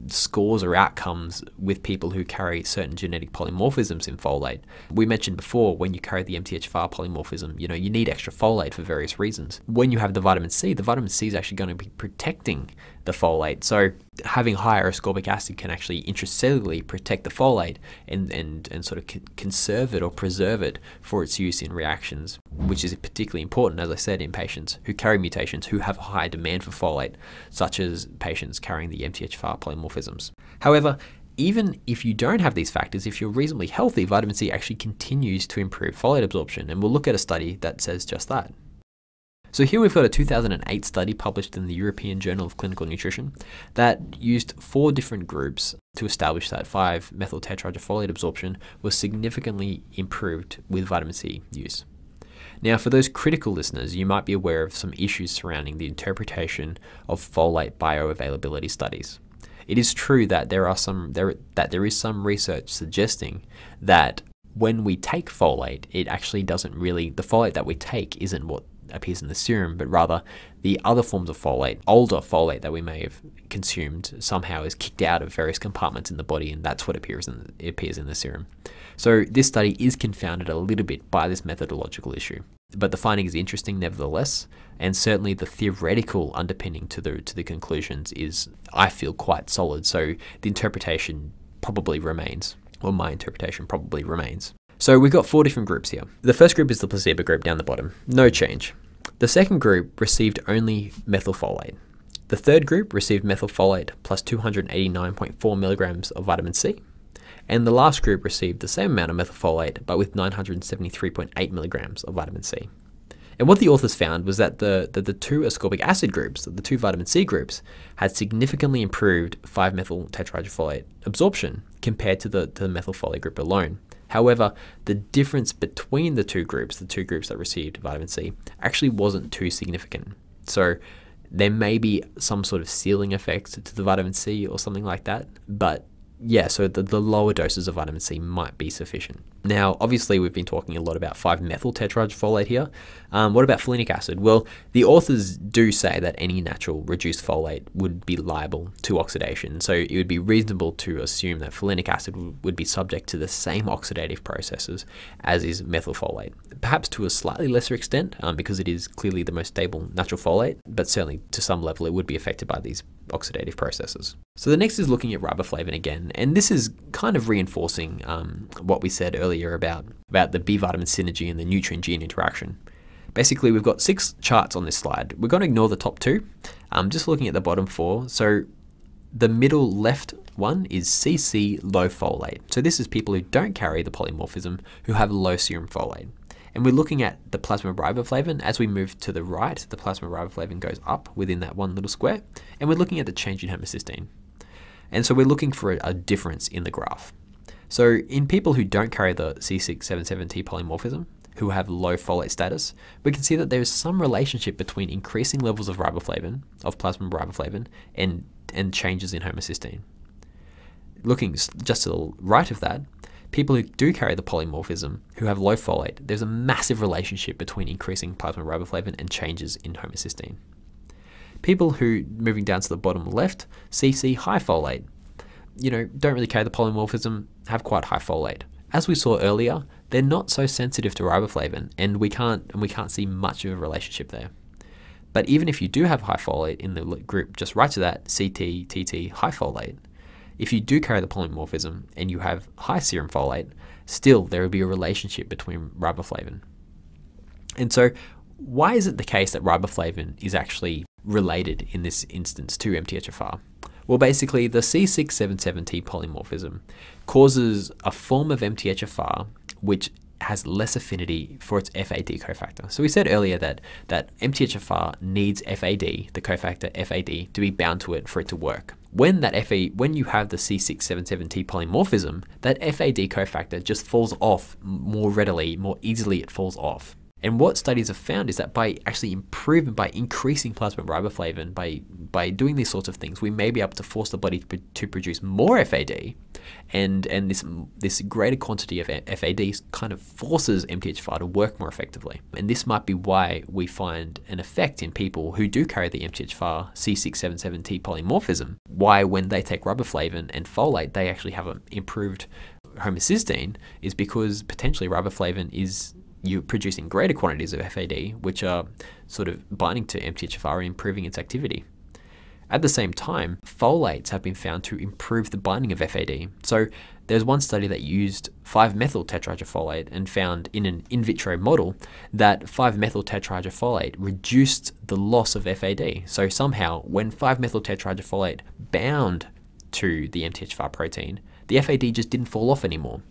scores or outcomes with people who carry certain genetic polymorphisms in folate. We mentioned before, when you carry the MTHFR polymorphism, you need extra folate for various reasons. When you have the vitamin C is actually going to be protecting the folate. So having higher ascorbic acid can actually intracellularly protect the folate and sort of conserve it or preserve it for its use in reactions, which is particularly important, as I said, in patients who carry mutations who have a high demand for folate, such as patients carrying the MTHFR polymorphisms. However, even if you don't have these factors, if you're reasonably healthy, vitamin C actually continues to improve folate absorption, and we'll look at a study that says just that. So here we've got a 2008 study published in the European Journal of Clinical Nutrition that used 4 different groups to establish that 5-methyl tetrahydrofolate absorption was significantly improved with vitamin C use. Now, for those critical listeners, you might be aware of some issues surrounding the interpretation of folate bioavailability studies. It is true that there is some research suggesting that when we take folate, it actually doesn't really, the folate that we take isn't what appears in the serum, but rather the other forms of folate, older folate that we may have consumed, somehow is kicked out of various compartments in the body, and that's what appears in the serum. So this study is confounded a little bit by this methodological issue. But the finding is interesting nevertheless, and certainly the theoretical underpinning to the conclusions is, I feel, quite solid. So the interpretation probably remains, or my interpretation probably remains. So we've got 4 different groups here. The first group is the placebo group down the bottom, no change. The second group received only methylfolate. The third group received methylfolate plus 289.4 milligrams of vitamin C. And the last group received the same amount of methylfolate, but with 973.8 milligrams of vitamin C. And what the authors found was that the 2 ascorbic acid groups, the 2 vitamin C groups, had significantly improved 5-methyl tetrahydrofolate absorption compared to the methylfolate group alone. However, the difference between the 2 groups, the 2 groups that received vitamin C, actually wasn't too significant. So there may be some sort of ceiling effect to the vitamin C or something like that, but yeah, so the lower doses of vitamin C might be sufficient. Now, obviously, we've been talking a lot about 5-methyl tetrahydrofolate here. What about folinic acid? Well, the authors do say that any natural reduced folate would be liable to oxidation. So it would be reasonable to assume that folinic acid would be subject to the same oxidative processes as is methylfolate. Perhaps to a slightly lesser extent, because it is clearly the most stable natural folate, but certainly to some level it would be affected by these oxidative processes. So the next is looking at riboflavin again, and this is kind of reinforcing what we said earlier about the B vitamin synergy and the nutrient-gene interaction. Basically, we've got 6 charts on this slide. We're going to ignore the top 2. Just looking at the bottom 4. So the middle left one is CC low folate. So this is people who don't carry the polymorphism, who have low serum folate. And we're looking at the plasma riboflavin. As we move to the right, the plasma riboflavin goes up within that one little square, and we're looking at the change in homocysteine. And so we're looking for a difference in the graph. So in people who don't carry the C677T polymorphism, who have low folate status, we can see that there is some relationship between increasing levels of riboflavin, of plasma riboflavin, and changes in homocysteine. Looking just to the right of that, people who do carry the polymorphism, who have low folate, there's a massive relationship between increasing plasma riboflavin and changes in homocysteine. People who, moving down to the bottom left, CC high folate, don't really carry the polymorphism, have quite high folate. As we saw earlier, they're not so sensitive to riboflavin, and we can't see much of a relationship there. But even if you do have high folate in the group just right to that, CT, TT, high folate, if you do carry the polymorphism and you have high serum folate, still there will be a relationship between riboflavin. And so why is it the case that riboflavin is actually related in this instance to MTHFR? Well, basically the C677T polymorphism causes a form of MTHFR which has less affinity for its FAD cofactor. So we said earlier that MTHFR needs FAD, the cofactor FAD, to be bound to it for it to work. When you have the C677T polymorphism, that FAD cofactor just falls off more readily, more easily it falls off. And what studies have found is that by actually by increasing plasma riboflavin, by doing these sorts of things, we may be able to force the body to produce more FAD, and this greater quantity of FAD kind of forces MTHFR to work more effectively. And this might be why we find an effect in people who do carry the MTHFR C677T polymorphism, why when they take riboflavin and folate, they actually have an improved homocysteine, is because potentially riboflavin is you're producing greater quantities of FAD, which are sort of binding to MTHFR and improving its activity. At the same time, folates have been found to improve the binding of FAD. So there's one study that used 5-methyl tetrahydrofolate and found in an in vitro model that 5-methyl tetrahydrofolate reduced the loss of FAD. So somehow when 5-methyl tetrahydrofolate bound to the MTHFR protein, the FAD just didn't fall off anymore.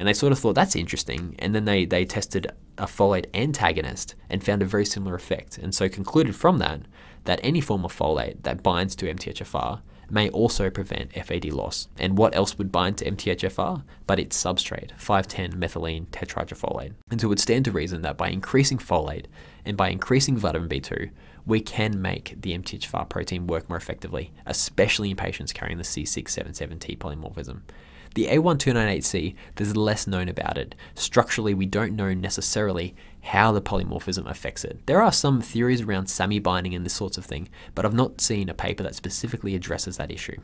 And they sort of thought that's interesting, and then they tested a folate antagonist and found a very similar effect, and so concluded from that any form of folate that binds to MTHFR may also prevent FAD loss. And what else would bind to MTHFR but its substrate, 5,10-methylene tetrahydrofolate. And so it would stand to reason that by increasing folate and by increasing vitamin B2, we can make the MTHFR protein work more effectively, especially in patients carrying the C677T polymorphism. The A1298C, there's less known about it. Structurally, we don't know necessarily how the polymorphism affects it. There are some theories around SAMe binding and this sorts of thing, but I've not seen a paper that specifically addresses that issue.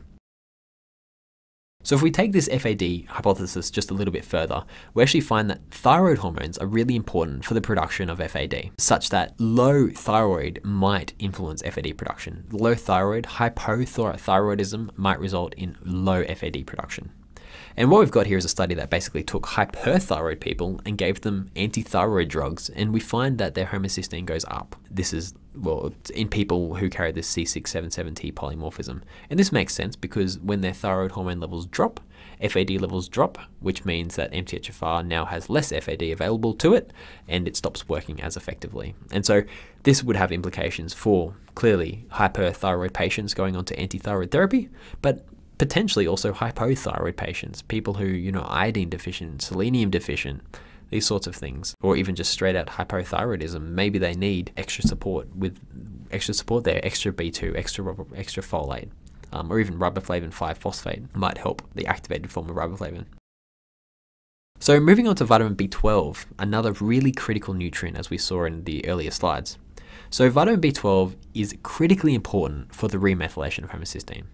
So if we take this FAD hypothesis just a little bit further, we actually find that thyroid hormones are really important for the production of FAD, such that low thyroid might influence FAD production. Low thyroid, hypothyroidism might result in low FAD production. And what we've got here is a study that basically took hyperthyroid people and gave them anti-thyroid drugs, and we find that their homocysteine goes up. This is, well, in people who carry this C677T polymorphism. And this makes sense because when their thyroid hormone levels drop, FAD levels drop, which means that MTHFR now has less FAD available to it, and it stops working as effectively. And so this would have implications for, clearly, hyperthyroid patients going on to anti-thyroid therapy, but potentially also hypothyroid patients, people who, iodine deficient, selenium deficient, these sorts of things, or even just straight out hypothyroidism. Maybe they need extra support there, extra B2, extra folate, or even riboflavin 5-phosphate might help, the activated form of riboflavin. So moving on to vitamin B12, another really critical nutrient as we saw in the earlier slides. So vitamin B12 is critically important for the remethylation of homocysteine.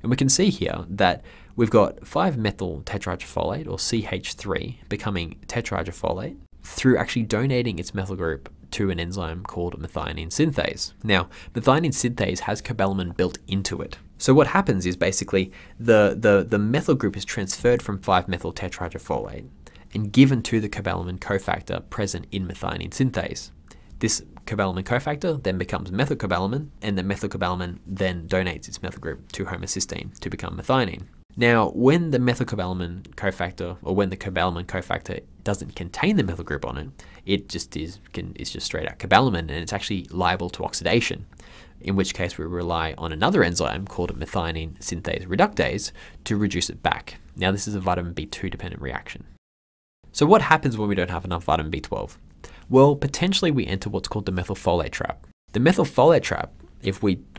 And we can see here that we've got 5-methyl tetrahydrofolate, or CH3, becoming tetrahydrofolate through actually donating its methyl group to an enzyme called methionine synthase. Now, methionine synthase has cobalamin built into it. So what happens is basically the methyl group is transferred from 5-methyl tetrahydrofolate and given to the cobalamin cofactor present in methionine synthase. This cobalamin cofactor then becomes methylcobalamin, and the methylcobalamin then donates its methyl group to homocysteine to become methionine. Now, when the methylcobalamin cofactor, or when the cobalamin cofactor doesn't contain the methyl group on it, it's just straight out cobalamin, and it's actually liable to oxidation, in which case we rely on another enzyme called methionine synthase reductase to reduce it back. Now, this is a vitamin B2 dependent reaction. So what happens when we don't have enough vitamin B12? Well, potentially we enter what's called the methylfolate trap. The methylfolate trap,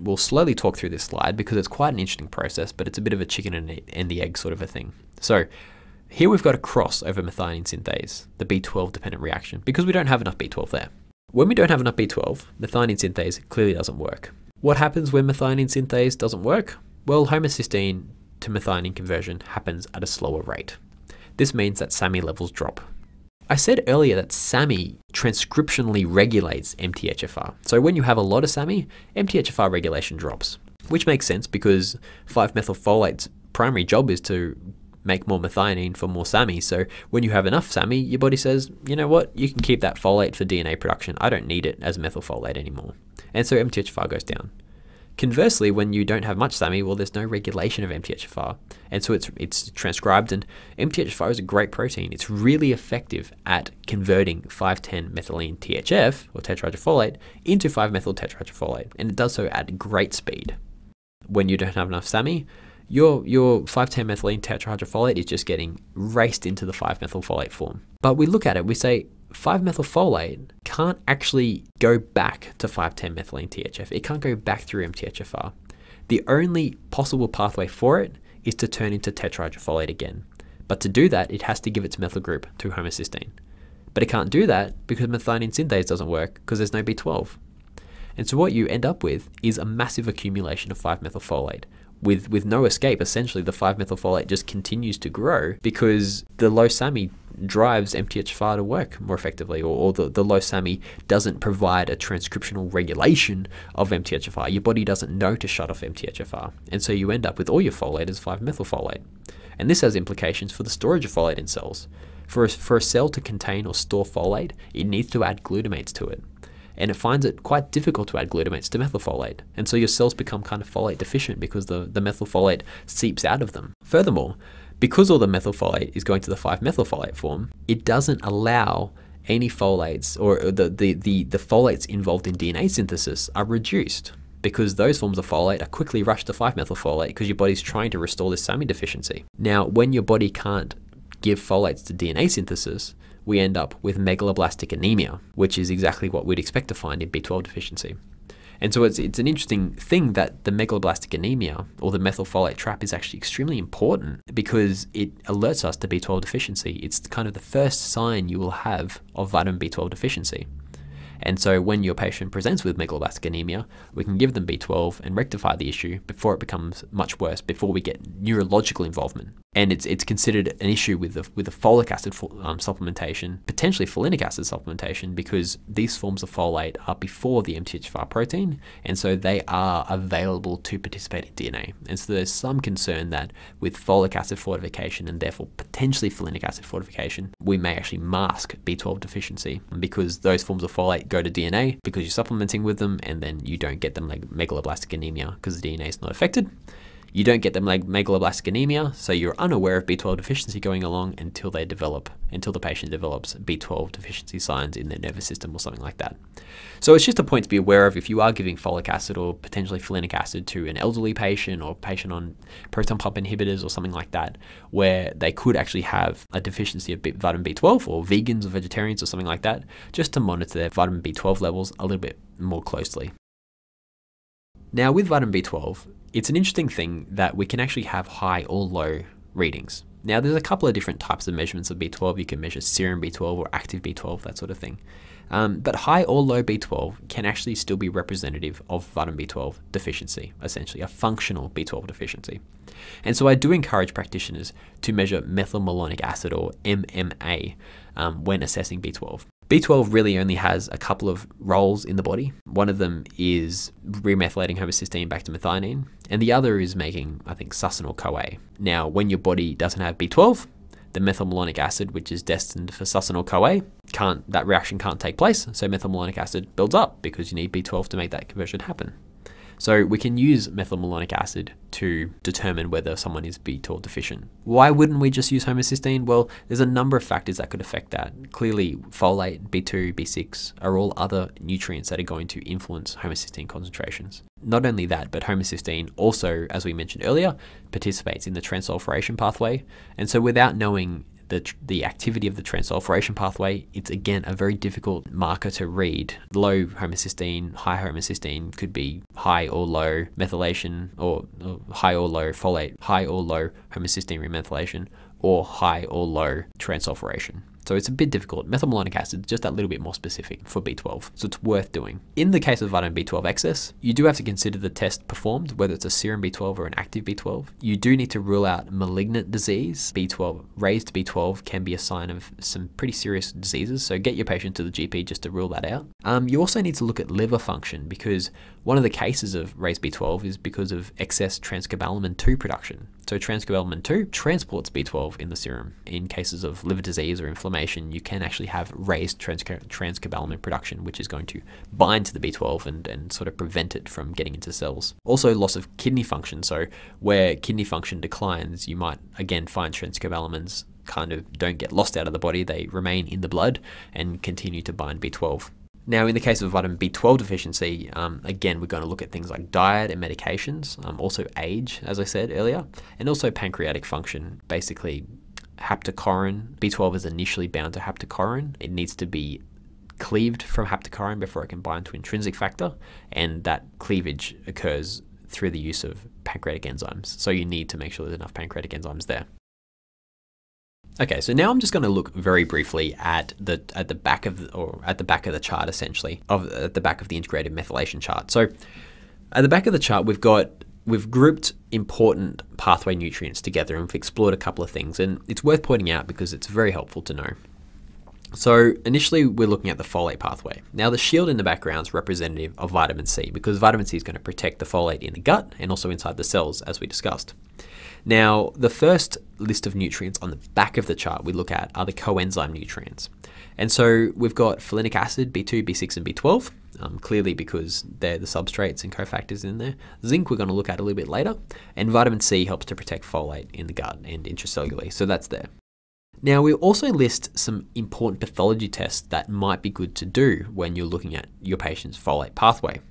we'll slowly talk through this slide because it's quite an interesting process, but it's a bit of a chicken and the egg sort of a thing. So here we've got a cross over methionine synthase, the B12 dependent reaction, because we don't have enough B12 there. When we don't have enough B12, methionine synthase clearly doesn't work. What happens when methionine synthase doesn't work? Well, homocysteine to methionine conversion happens at a slower rate. This means that SAMe levels drop. I said earlier that SAMe transcriptionally regulates MTHFR. So when you have a lot of SAMe, MTHFR regulation drops, which makes sense because 5-methylfolate's primary job is to make more methionine for more SAMe. So when you have enough SAMe, your body says, you know what, you can keep that folate for DNA production. I don't need it as methylfolate anymore. And so MTHFR goes down. Conversely, when you don't have much SAMe, well, there's no regulation of MTHFR. And so it's transcribed, and MTHFR is a great protein. It's really effective at converting 5,10-methylene THF, or tetrahydrofolate, into 5-methyl tetrahydrofolate. And it does so at great speed. When you don't have enough SAMe, your 5,10-methylene tetrahydrofolate is just getting raced into the 5-methylfolate form. But we look at it, we say, 5-methylfolate can't actually go back to 5,10-methylene THF. It can't go back through MTHFR. The only possible pathway for it is to turn into tetrahydrofolate again. But to do that, it has to give its methyl group to homocysteine. But it can't do that because methionine synthase doesn't work because there's no B12. And so what you end up with is a massive accumulation of 5-methylfolate. With no escape, essentially the 5-methylfolate just continues to grow because the low SAMe drives MTHFR to work more effectively, or the low SAMe doesn't provide a transcriptional regulation of MTHFR. Your body doesn't know to shut off MTHFR. And so you end up with all your folate as 5-methylfolate. And this has implications for the storage of folate in cells. For a cell to contain or store folate, it needs to add glutamates to it. And it finds it quite difficult to add glutamates to methylfolate. And so your cells become kind of folate deficient because the methylfolate seeps out of them. Furthermore, because all the methylfolate is going to the 5-methylfolate form, it doesn't allow any folates, or the folates involved in DNA synthesis are reduced, because those forms of folate are quickly rushed to 5-methylfolate because your body's trying to restore this SAMe deficiency. Now, when your body can't give folates to DNA synthesis, we end up with megaloblastic anemia, which is exactly what we'd expect to find in B12 deficiency. And so it's an interesting thing that the megaloblastic anemia or the methylfolate trap is actually extremely important because it alerts us to B12 deficiency. It's kind of the first sign you will have of vitamin B12 deficiency. And so when your patient presents with megaloblastic anemia, we can give them B12 and rectify the issue before it becomes much worse, before we get neurological involvement. And it's considered an issue with the folic acid supplementation, potentially folinic acid supplementation, because these forms of folate are before the MTHFR protein, and so they are available to participate in DNA. And so there's some concern that with folic acid fortification and therefore potentially folinic acid fortification, we may actually mask B12 deficiency because those forms of folate go to DNA because you're supplementing with them, and then you don't get them like megaloblastic anemia because the DNA is not affected. You don't get them like megaloblastic anemia, so you're unaware of B12 deficiency going along until the patient develops B12 deficiency signs in their nervous system or something like that. So it's just a point to be aware of if you are giving folic acid or potentially folinic acid to an elderly patient or patient on proton pump inhibitors or something like that, where they could actually have a deficiency of vitamin B12, or vegans or vegetarians or something like that, just to monitor their vitamin B12 levels a little bit more closely. Now with vitamin B12, it's an interesting thing that we can actually have high or low readings. Now there's a couple of different types of measurements of B12. You can measure serum B12 or active B12, that sort of thing. But high or low B12 can actually still be representative of vitamin B12 deficiency, essentially a functional B12 deficiency. And so I do encourage practitioners to measure methylmalonic acid, or MMA, when assessing B12. B12 really only has a couple of roles in the body. One of them is remethylating homocysteine back to methionine, and the other is making, I think, succinyl-CoA. Now, when your body doesn't have B12, the methylmalonic acid, which is destined for succinyl-CoA, that reaction can't take place, so methylmalonic acid builds up because you need B12 to make that conversion happen. So we can use methylmalonic acid to determine whether someone is B12 deficient. Why wouldn't we just use homocysteine? Well, there's a number of factors that could affect that. Clearly, folate, B2, B6 are all other nutrients that are going to influence homocysteine concentrations. Not only that, but homocysteine also, as we mentioned earlier, participates in the transsulfuration pathway. And so without knowing the activity of the transsulfuration pathway, it's again a very difficult marker to read. Low homocysteine, high homocysteine could be high or low methylation, or high or low folate, high or low homocysteine remethylation, or high or low transsulfuration. So it's a bit difficult. Methylmalonic acid is just a little bit more specific for B12, so it's worth doing. In the case of vitamin B12 excess, you do have to consider the test performed, whether it's a serum B12 or an active B12. You do need to rule out malignant disease. Raised B12 can be a sign of some pretty serious diseases, so get your patient to the GP just to rule that out. You also need to look at liver function, because one of the cases of raised B12 is because of excess transcobalamin 2 production. So transcobalamin 2 transports B12 in the serum. In cases of liver disease or inflammation, you can actually have raised transcobalamin production, which is going to bind to the B12 and sort of prevent it from getting into cells. Also, loss of kidney function. So where kidney function declines, you might again find transcobalamins kind of don't get lost out of the body. They remain in the blood and continue to bind B12. Now, in the case of vitamin B12 deficiency, again, we're going to look at things like diet and medications, also age, as I said earlier, and also pancreatic function. Basically, haptocorrin, B12 is initially bound to haptocorrin. It needs to be cleaved from haptocorrin before it can bind to intrinsic factor, and that cleavage occurs through the use of pancreatic enzymes. So you need to make sure there's enough pancreatic enzymes there. Okay, so now I'm just going to look very briefly at the back of the chart, essentially, at the back of the integrated methylation chart. So at the back of the chart, we've grouped important pathway nutrients together, and we've explored a couple of things, and it's worth pointing out because it's very helpful to know. So initially, we're looking at the folate pathway. Now, the shield in the background is representative of vitamin C, because vitamin C is going to protect the folate in the gut and also inside the cells, as we discussed. Now, the first list of nutrients on the back of the chart we look at are the coenzyme nutrients. And so we've got folinic acid, B2, B6, and B12, clearly because they're the substrates and cofactors in there. Zinc we're going to look at a little bit later, and vitamin C helps to protect folate in the gut and intracellularly, so that's there. Now, we also list some important pathology tests that might be good to do when you're looking at your patient's folate pathway.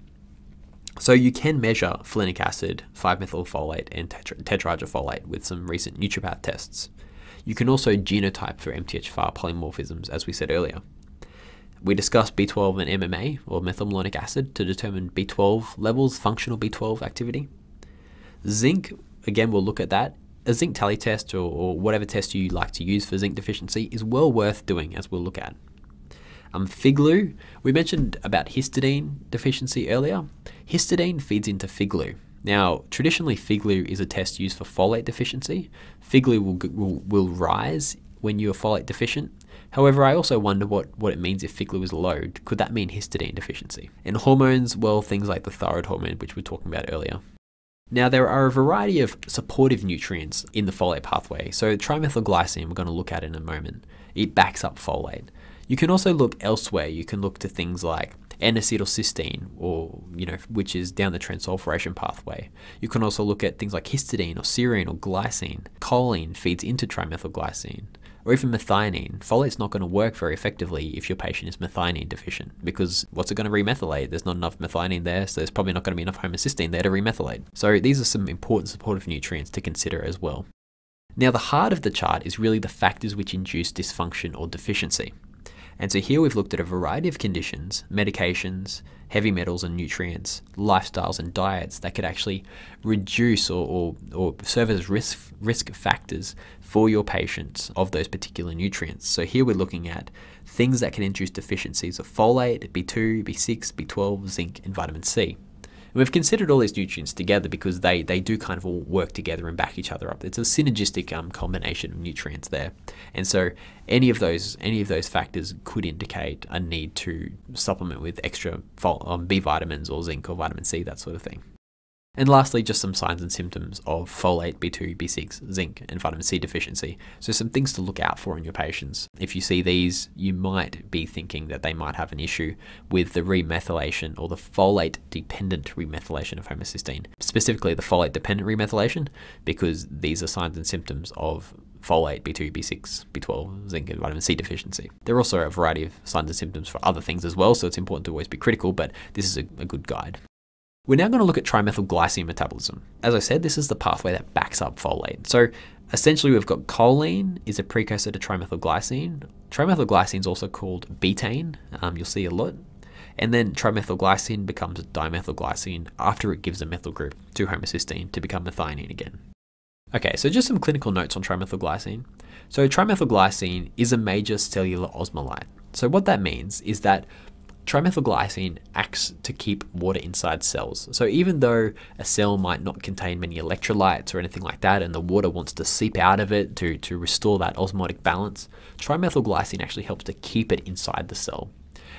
So you can measure folinic acid, 5-methylfolate, and tetrahydrofolate with some recent NutriPath tests. You can also genotype for MTHFR polymorphisms, as we said earlier. We discussed B12 and MMA, or methylmalonic acid, to determine B12 levels, functional B12 activity. Zinc, again, we'll look at that. A zinc tally test or whatever test you like to use for zinc deficiency is well worth doing, as we'll look at. FIGLU, we mentioned about histidine deficiency earlier. Histidine feeds into FIGLU. Now, traditionally, FIGLU is a test used for folate deficiency. FIGLU will rise when you are folate deficient. However, I also wonder what it means if FIGLU is low. Could that mean histidine deficiency? And hormones, well, things like the thyroid hormone, which we were talking about earlier. Now, there are a variety of supportive nutrients in the folate pathway. So trimethylglycine, we're going to look at in a moment. It backs up folate. You can also look elsewhere. You can look to things like N-acetylcysteine, or which is down the transsulfuration pathway. You can also look at things like histidine or serine or glycine. Choline feeds into trimethylglycine, or even methionine. Folate's not going to work very effectively if your patient is methionine deficient, because what's it going to remethylate? There's not enough methionine there, so there's probably not going to be enough homocysteine there to remethylate. So these are some important supportive nutrients to consider as well. Now, the heart of the chart is really the factors which induce dysfunction or deficiency. And so here we've looked at a variety of conditions, medications, heavy metals and nutrients, lifestyles and diets that could actually reduce or serve as risk factors for your patients of those particular nutrients. So here we're looking at things that can induce deficiencies of folate, B2, B6, B12, zinc, and vitamin C. And we've considered all these nutrients together because they do kind of all work together and back each other up. It's a synergistic combination of nutrients there. And so any of those factors could indicate a need to supplement with extra B vitamins or zinc or vitamin C, that sort of thing. And lastly, just some signs and symptoms of folate, B2, B6, zinc, and vitamin C deficiency. So some things to look out for in your patients. If you see these, you might be thinking that they might have an issue with the remethylation or the folate-dependent remethylation of homocysteine, specifically the folate-dependent remethylation, because these are signs and symptoms of folate, B2, B6, B12, zinc, and vitamin C deficiency. There are also a variety of signs and symptoms for other things as well, so it's important to always be critical, but this is a good guide. We're now going to look at trimethylglycine metabolism. As I said, this is the pathway that backs up folate. So essentially we've got choline is a precursor to trimethylglycine. Trimethylglycine is also called betaine, you'll see a lot. And then trimethylglycine becomes dimethylglycine after it gives a methyl group to homocysteine to become methionine again. Okay, so just some clinical notes on trimethylglycine. So trimethylglycine is a major cellular osmolyte. So what that means is that trimethylglycine acts to keep water inside cells. So even though a cell might not contain many electrolytes or anything like that, and the water wants to seep out of it to restore that osmotic balance, trimethylglycine actually helps to keep it inside the cell.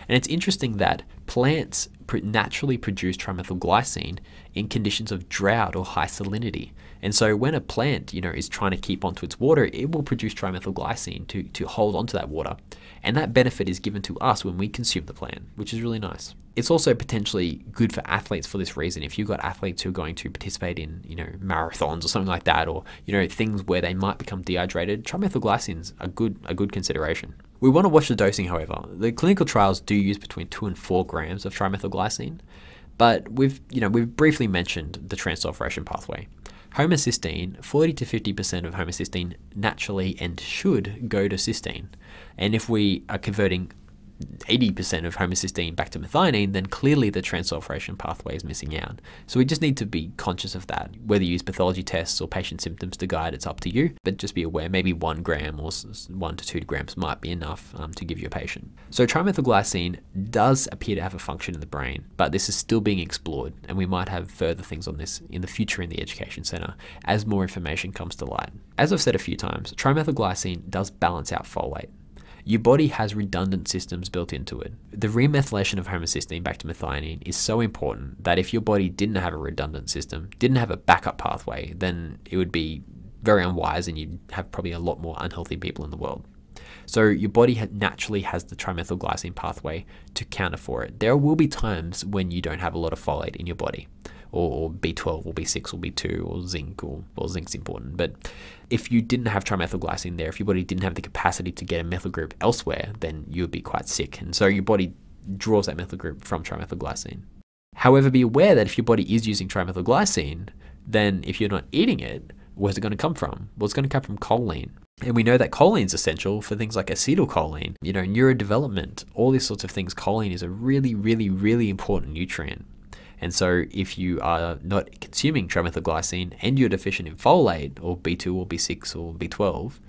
And it's interesting that plants naturally produce trimethylglycine in conditions of drought or high salinity. And so when a plant, is trying to keep onto its water, it will produce trimethylglycine to hold onto that water. And that benefit is given to us when we consume the plant, which is really nice. It's also potentially good for athletes for this reason. If you've got athletes who are going to participate in, marathons or something like that, or, things where they might become dehydrated, trimethylglycine's a good consideration. We want to watch the dosing, however. The clinical trials do use between 2 and 4 grams of trimethylglycine, but we've briefly mentioned the transsulfuration pathway. Homocysteine, 40 to 50% of homocysteine naturally and should go to cysteine. And if we are converting 80% of homocysteine back to methionine, then clearly the transsulfuration pathway is missing out. So we just need to be conscious of that. Whether you use pathology tests or patient symptoms to guide, it's up to you, but just be aware maybe 1 gram or 1 to 2 grams might be enough to give your patient. So trimethylglycine does appear to have a function in the brain, but this is still being explored, and we might have further things on this in the future in the education center as more information comes to light. As I've said a few times, trimethylglycine does balance out folate. Your body has redundant systems built into it. The remethylation of homocysteine back to methionine is so important that if your body didn't have a redundant system, didn't have a backup pathway, then it would be very unwise and you'd have probably a lot more unhealthy people in the world. So your body naturally has the trimethylglycine pathway to counter for it. There will be times when you don't have a lot of folate in your body, or B12 or B6 or B2 or zinc, or zinc's important. But if you didn't have trimethylglycine there, if your body didn't have the capacity to get a methyl group elsewhere, then you would be quite sick. And so your body draws that methyl group from trimethylglycine. However, be aware that if your body is using trimethylglycine, then if you're not eating it, where's it going to come from? Well, it's going to come from choline. And we know that choline is essential for things like acetylcholine, neurodevelopment, all these sorts of things. Choline is a really, really, really important nutrient. And so if you are not consuming trimethylglycine and you're deficient in folate or B2 or B6 or B12,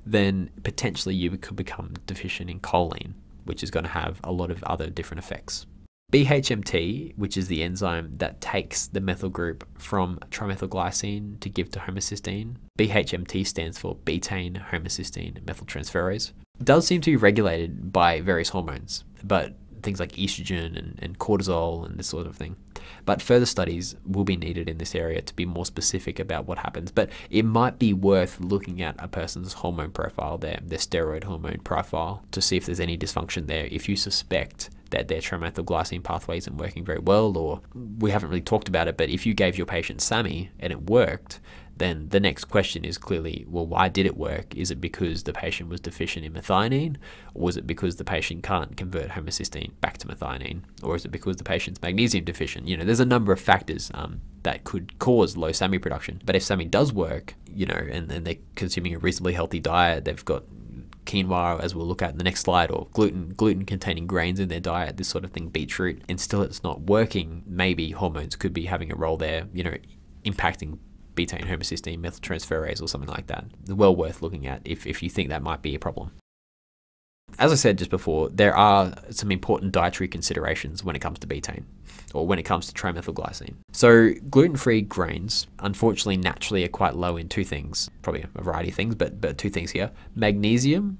then potentially you could become deficient in choline, which is going to have a lot of other different effects. BHMT, which is the enzyme that takes the methyl group from trimethylglycine to give to homocysteine, BHMT stands for betaine homocysteine methyltransferase, does seem to be regulated by various hormones, but things like estrogen and cortisol and this sort of thing. But further studies will be needed in this area to be more specific about what happens. But it might be worth looking at a person's hormone profile, their steroid hormone profile, to see if there's any dysfunction there. If you suspect that their trimethylglycine pathway isn't working very well, or we haven't really talked about it, but if you gave your patient SAMI and it worked, then the next question is clearly, well, why did it work? Is it because the patient was deficient in methionine, or was it because the patient can't convert homocysteine back to methionine, or is it because the patient's magnesium deficient? There's a number of factors that could cause low SAMI production. But if SAMI does work, and they're consuming a reasonably healthy diet, they've got quinoa, as we'll look at in the next slide, or gluten-containing grains in their diet, this sort of thing, beetroot, and still it's not working, maybe hormones could be having a role there, impacting betaine homocysteine methyltransferase or something like that. Well worth looking at if you think that might be a problem. As I said just before, there are some important dietary considerations when it comes to betaine, or when it comes to trimethylglycine. So gluten-free grains, unfortunately, naturally are quite low in two things, probably a variety of things, but two things here: magnesium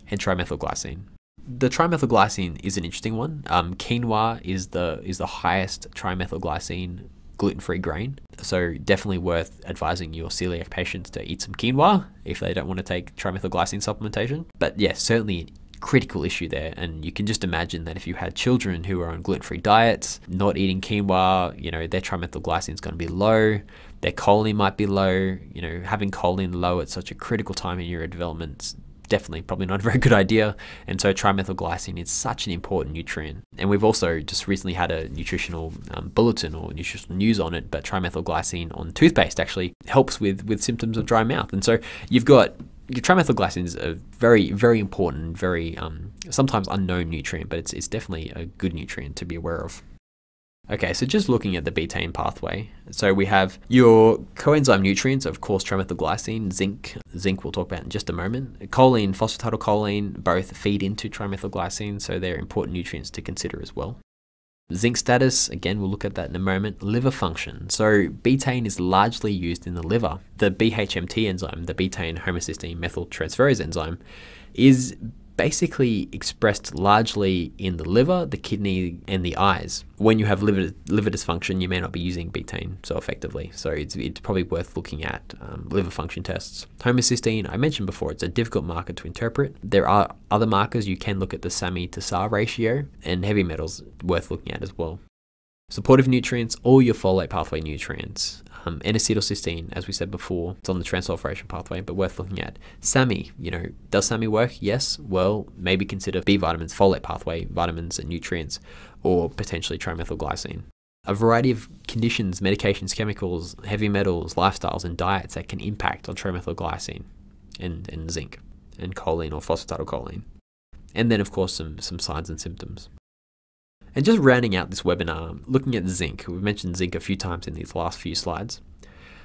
and trimethylglycine. The trimethylglycine is an interesting one. Quinoa is the highest trimethylglycine gluten-free grain, so definitely worth advising your celiac patients to eat some quinoa if they don't want to take trimethylglycine supplementation. But yes, certainly critical issue there, and you can just imagine that if you had children who are on gluten-free diets, not eating quinoa, their trimethylglycine is going to be low, their choline might be low. Having choline low at such a critical time in your development, definitely probably not a very good idea. And so trimethylglycine is such an important nutrient. And we've also just recently had a nutritional bulletin or nutritional news on it, but trimethylglycine on toothpaste actually helps with symptoms of dry mouth. And so you've got your trimethylglycine is a very, very important, very sometimes unknown nutrient, but it's definitely a good nutrient to be aware of. Okay, so just looking at the betaine pathway. So we have your coenzyme nutrients, of course, trimethylglycine, zinc. Zinc we'll talk about in just a moment. Choline, phosphatidylcholine, both feed into trimethylglycine, so they're important nutrients to consider as well. Zinc status, again, we'll look at that in a moment. Liver function. So betaine is largely used in the liver. The BHMT enzyme, the betaine homocysteine methyltransferase enzyme, is basically expressed largely in the liver, the kidney, and the eyes. When you have liver dysfunction, you may not be using betaine so effectively. So it's probably worth looking at liver function tests. Homocysteine, I mentioned before, it's a difficult marker to interpret. There are other markers. You can look at the SAMI to SAR ratio, and heavy metals worth looking at as well. Supportive nutrients, all your folate pathway nutrients. N-acetylcysteine, as we said before, it's on the transsulfuration pathway, but worth looking at. SAMI, does SAMI work? Yes. Well, maybe consider B vitamins, folate pathway vitamins and nutrients, or potentially trimethylglycine. A variety of conditions, medications, chemicals, heavy metals, lifestyles, and diets that can impact on trimethylglycine and zinc and choline or phosphatidylcholine. And then, of course, some signs and symptoms. And just rounding out this webinar, looking at zinc. We've mentioned zinc a few times in these last few slides.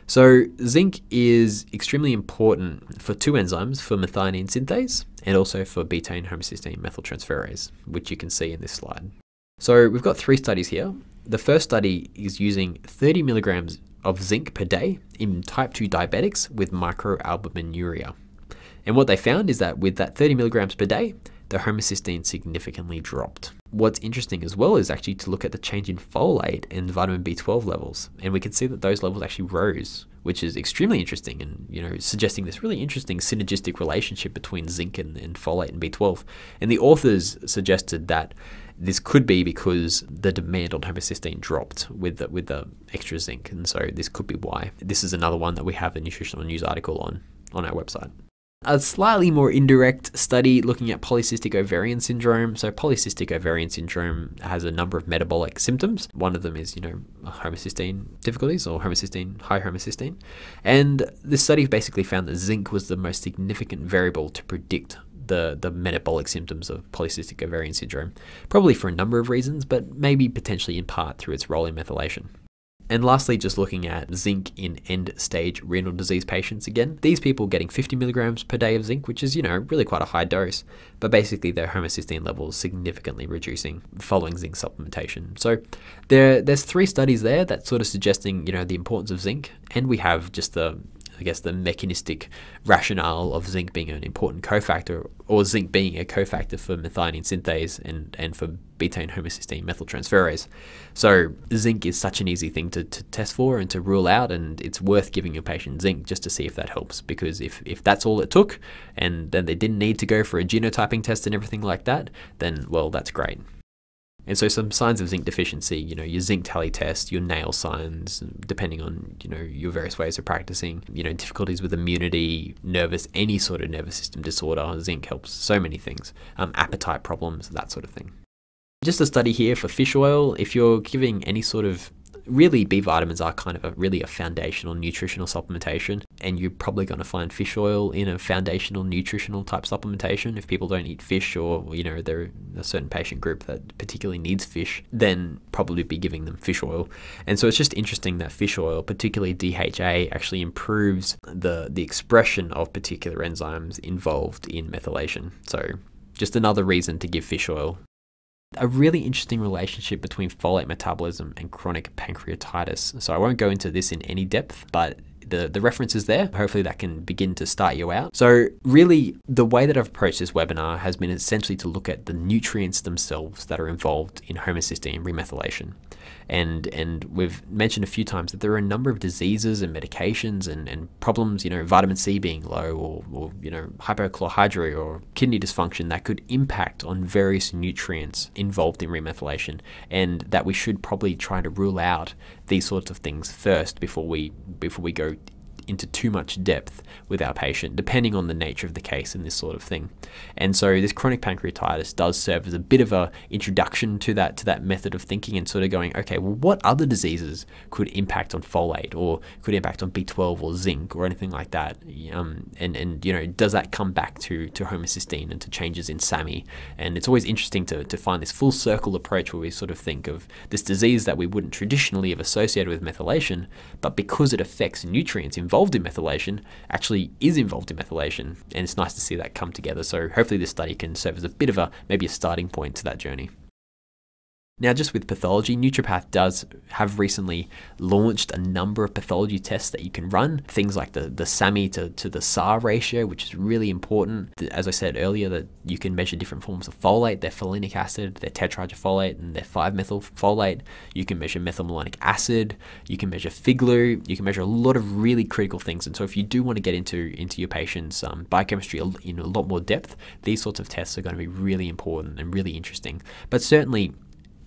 So zinc is extremely important for two enzymes, for methionine synthase and also for betaine homocysteine methyltransferase, which you can see in this slide. So we've got three studies here. The first study is using 30 milligrams of zinc per day in type 2 diabetics with microalbuminuria. And what they found is that with that 30 milligrams per day, the homocysteine significantly dropped. What's interesting as well is actually to look at the change in folate and vitamin B12 levels. And we can see that those levels actually rose, which is extremely interesting and, suggesting this really interesting synergistic relationship between zinc and folate and B12. And the authors suggested that this could be because the demand on homocysteine dropped with the extra zinc. And so this could be why. This is another one that we have a nutritional news article on our website. a slightly more indirect study looking at polycystic ovarian syndrome. So polycystic ovarian syndrome has a number of metabolic symptoms. One of them is, homocysteine difficulties or high homocysteine. And this study basically found that zinc was the most significant variable to predict the metabolic symptoms of polycystic ovarian syndrome, probably for a number of reasons, but maybe potentially in part through its role in methylation. And lastly, just looking at zinc in end-stage renal disease patients again. These people getting 50 milligrams per day of zinc, which is, really quite a high dose, but basically their homocysteine levels significantly reducing following zinc supplementation. So there's 3 studies there that's sort of suggesting, the importance of zinc, and we have just the mechanistic rationale of zinc being an important cofactor, or zinc being a cofactor for methionine synthase and for betaine homocysteine methyltransferase. So zinc is such an easy thing to test for and to rule out, and it's worth giving your patient zinc just to see if that helps, because if that's all it took and then they didn't need to go for a genotyping test and everything like that, then, well, that's great. And so some signs of zinc deficiency, your zinc tally test, your nail signs, depending on, your various ways of practicing, difficulties with immunity, any sort of nervous system disorder. Zinc helps so many things, appetite problems, that sort of thing. Just a study here for fish oil. If you're giving any sort of, really B vitamins are kind of really a foundational nutritional supplementation, and you're probably going to find fish oil in a foundational nutritional type supplementation. If people don't eat fish, or they're a certain patient group that particularly needs fish, then probably be giving them fish oil. And so it's just interesting that fish oil, particularly DHA, actually improves the expression of particular enzymes involved in methylation. So just another reason to give fish oil. A really interesting relationship between folate metabolism and chronic pancreatitis. So I won't go into this in any depth, but the reference is there. Hopefully that can begin to start you out. So really, the way that I've approached this webinar has been essentially to look at the nutrients themselves that are involved in homocysteine remethylation. And we've mentioned a few times that there are a number of diseases and medications and problems, vitamin C being low, or hypochlorhydria or kidney dysfunction that could impact on various nutrients involved in remethylation, and that we should probably try to rule out these sorts of things first before we go into too much depth with our patient, depending on the nature of the case and this sort of thing. And so this chronic pancreatitis does serve as a bit of a introduction to that method of thinking, and sort of going, okay, well, what other diseases could impact on folate, or could impact on B12 or zinc or anything like that? And does that come back to homocysteine and to changes in SAMI? And it's always interesting to find this full circle approach where we sort of think of this disease that we wouldn't traditionally have associated with methylation, but because it affects nutrients involved in methylation, actually is involved in methylation, and it's nice to see that come together. So hopefully this study can serve as a bit of maybe a starting point to that journey. Now, just with pathology, Nutripath does have recently launched a number of pathology tests that you can run. Things like the SAMI to the SAR ratio, which is really important. As I said earlier, that you can measure different forms of folate, their folinic acid, their tetrahydrofolate, and their 5-methylfolate. You can measure methylmalonic acid. You can measure FIGLU. You can measure a lot of really critical things. And so if you do want to get into your patient's biochemistry in a lot more depth, these sorts of tests are going to be really important and really interesting. But certainly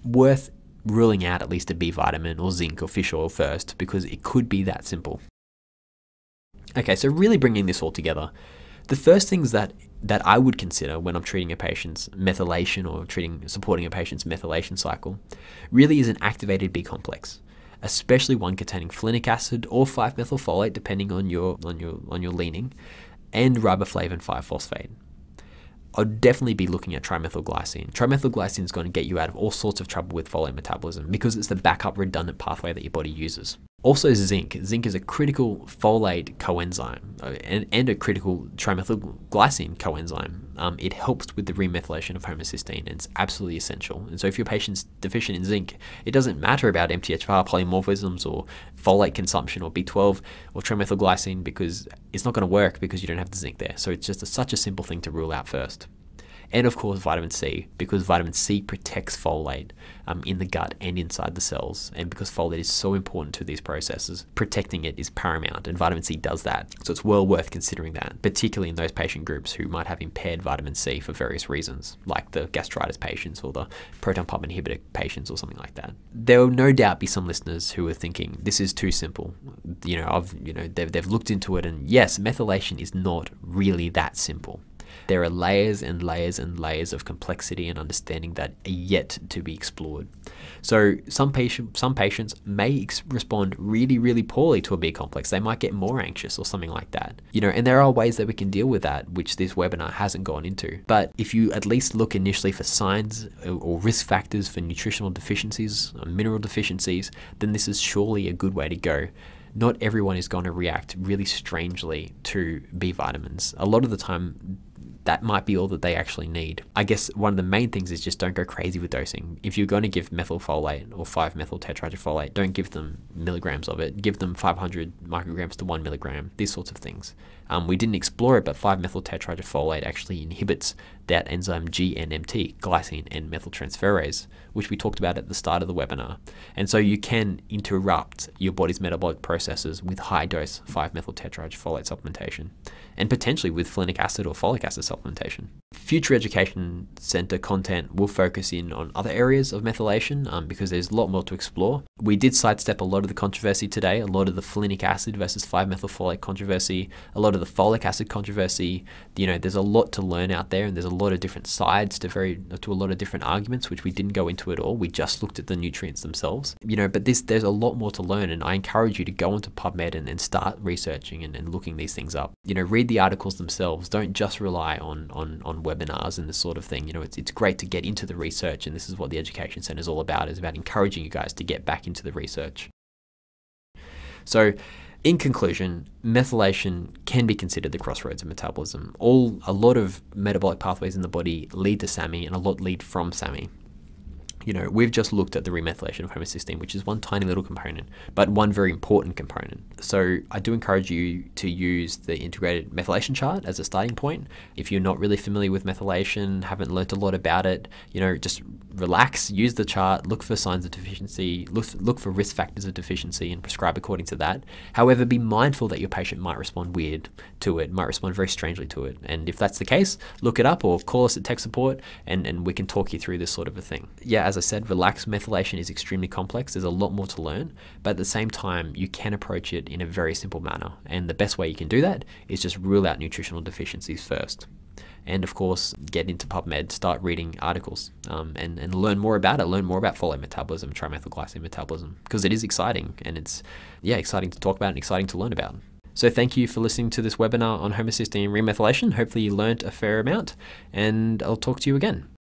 worth ruling out at least a B vitamin or zinc or fish oil first, because it could be that simple. Okay, so really bringing this all together, the first things that I would consider when I'm treating a patient's methylation or supporting a patient's methylation cycle really is an activated B complex, especially one containing folinic acid or 5-methylfolate, depending on your leaning, and riboflavin 5-phosphate. I'd definitely be looking at trimethylglycine. Trimethylglycine is going to get you out of all sorts of trouble with folate metabolism because it's the backup redundant pathway that your body uses. Also zinc. Zinc is a critical folate coenzyme and a critical trimethylglycine coenzyme. It helps with the remethylation of homocysteine, and it's absolutely essential. And so if your patient's deficient in zinc, it doesn't matter about MTHFR polymorphisms or folate consumption or B12 or trimethylglycine, because it's not going to work because you don't have the zinc there. So it's just such a simple thing to rule out first. And of course vitamin C, because vitamin C protects folate in the gut and inside the cells. And because folate is so important to these processes, protecting it is paramount, and vitamin C does that. So it's well worth considering that, particularly in those patient groups who might have impaired vitamin C for various reasons, like the gastritis patients or the proton pump inhibitor patients or something like that. There will no doubt be some listeners who are thinking, this is too simple. They've looked into it, and yes, methylation is not really that simple. There are layers and layers and layers of complexity and understanding that are yet to be explored. So some patients may respond really, really poorly to a B complex. They might get more anxious or something like that. And there are ways that we can deal with that, which this webinar hasn't gone into. But if you at least look initially for signs or risk factors for nutritional deficiencies or mineral deficiencies, then this is surely a good way to go. Not everyone is going to react really strangely to B vitamins. A lot of the time, that might be all that they actually need. I guess one of the main things is just don't go crazy with dosing. If you're going to give methylfolate or 5-methyl tetrahydrofolate, don't give them milligrams of it. Give them 500 micrograms to 1 milligram, these sorts of things. We didn't explore it, but 5-methyl tetrahydrofolate actually inhibits that enzyme GNMT, glycine and methyltransferase, which we talked about at the start of the webinar. And so you can interrupt your body's metabolic processes with high-dose 5-methyl tetrahydrofolate supplementation, and potentially with folinic acid or folic acid supplementation. Future education center content will focus in on other areas of methylation because there's a lot more to explore. We did sidestep a lot of the controversy today, a lot of the folinic acid versus 5-methylfolate controversy, a lot of the folic acid controversy. There's a lot to learn out there, and there's a lot of different sides to a lot of different arguments, which we didn't go into at all. We just looked at the nutrients themselves. But there's a lot more to learn, and I encourage you to go onto PubMed and start researching and looking these things up. Read the articles themselves. Don't just rely on webinars and this sort of thing. It's great to get into the research, and this is what the Education Center is all about, is about encouraging you guys to get back into the research. So in conclusion, methylation can be considered the crossroads of metabolism. A lot of metabolic pathways in the body lead to SAMe, and a lot lead from SAMe. We've just looked at the remethylation of homocysteine, which is one tiny little component, but one very important component. So I do encourage you to use the integrated methylation chart as a starting point. If you're not really familiar with methylation, haven't learned a lot about it, just relax, use the chart, look for signs of deficiency, look for risk factors of deficiency and prescribe according to that. However, be mindful that your patient might respond weird to it, might respond very strangely to it. And if that's the case, look it up or call us at tech support and we can talk you through this sort of a thing. Yeah, as I said, relaxed methylation is extremely complex. There's a lot more to learn, but at the same time, you can approach it in a very simple manner. And the best way you can do that is just rule out nutritional deficiencies first. And of course, get into PubMed, start reading articles and learn more about it, learn more about folate metabolism, trimethylglycine metabolism, because it is exciting, and it's exciting to talk about and exciting to learn about. So thank you for listening to this webinar on homocysteine remethylation. Hopefully you learned a fair amount, and I'll talk to you again.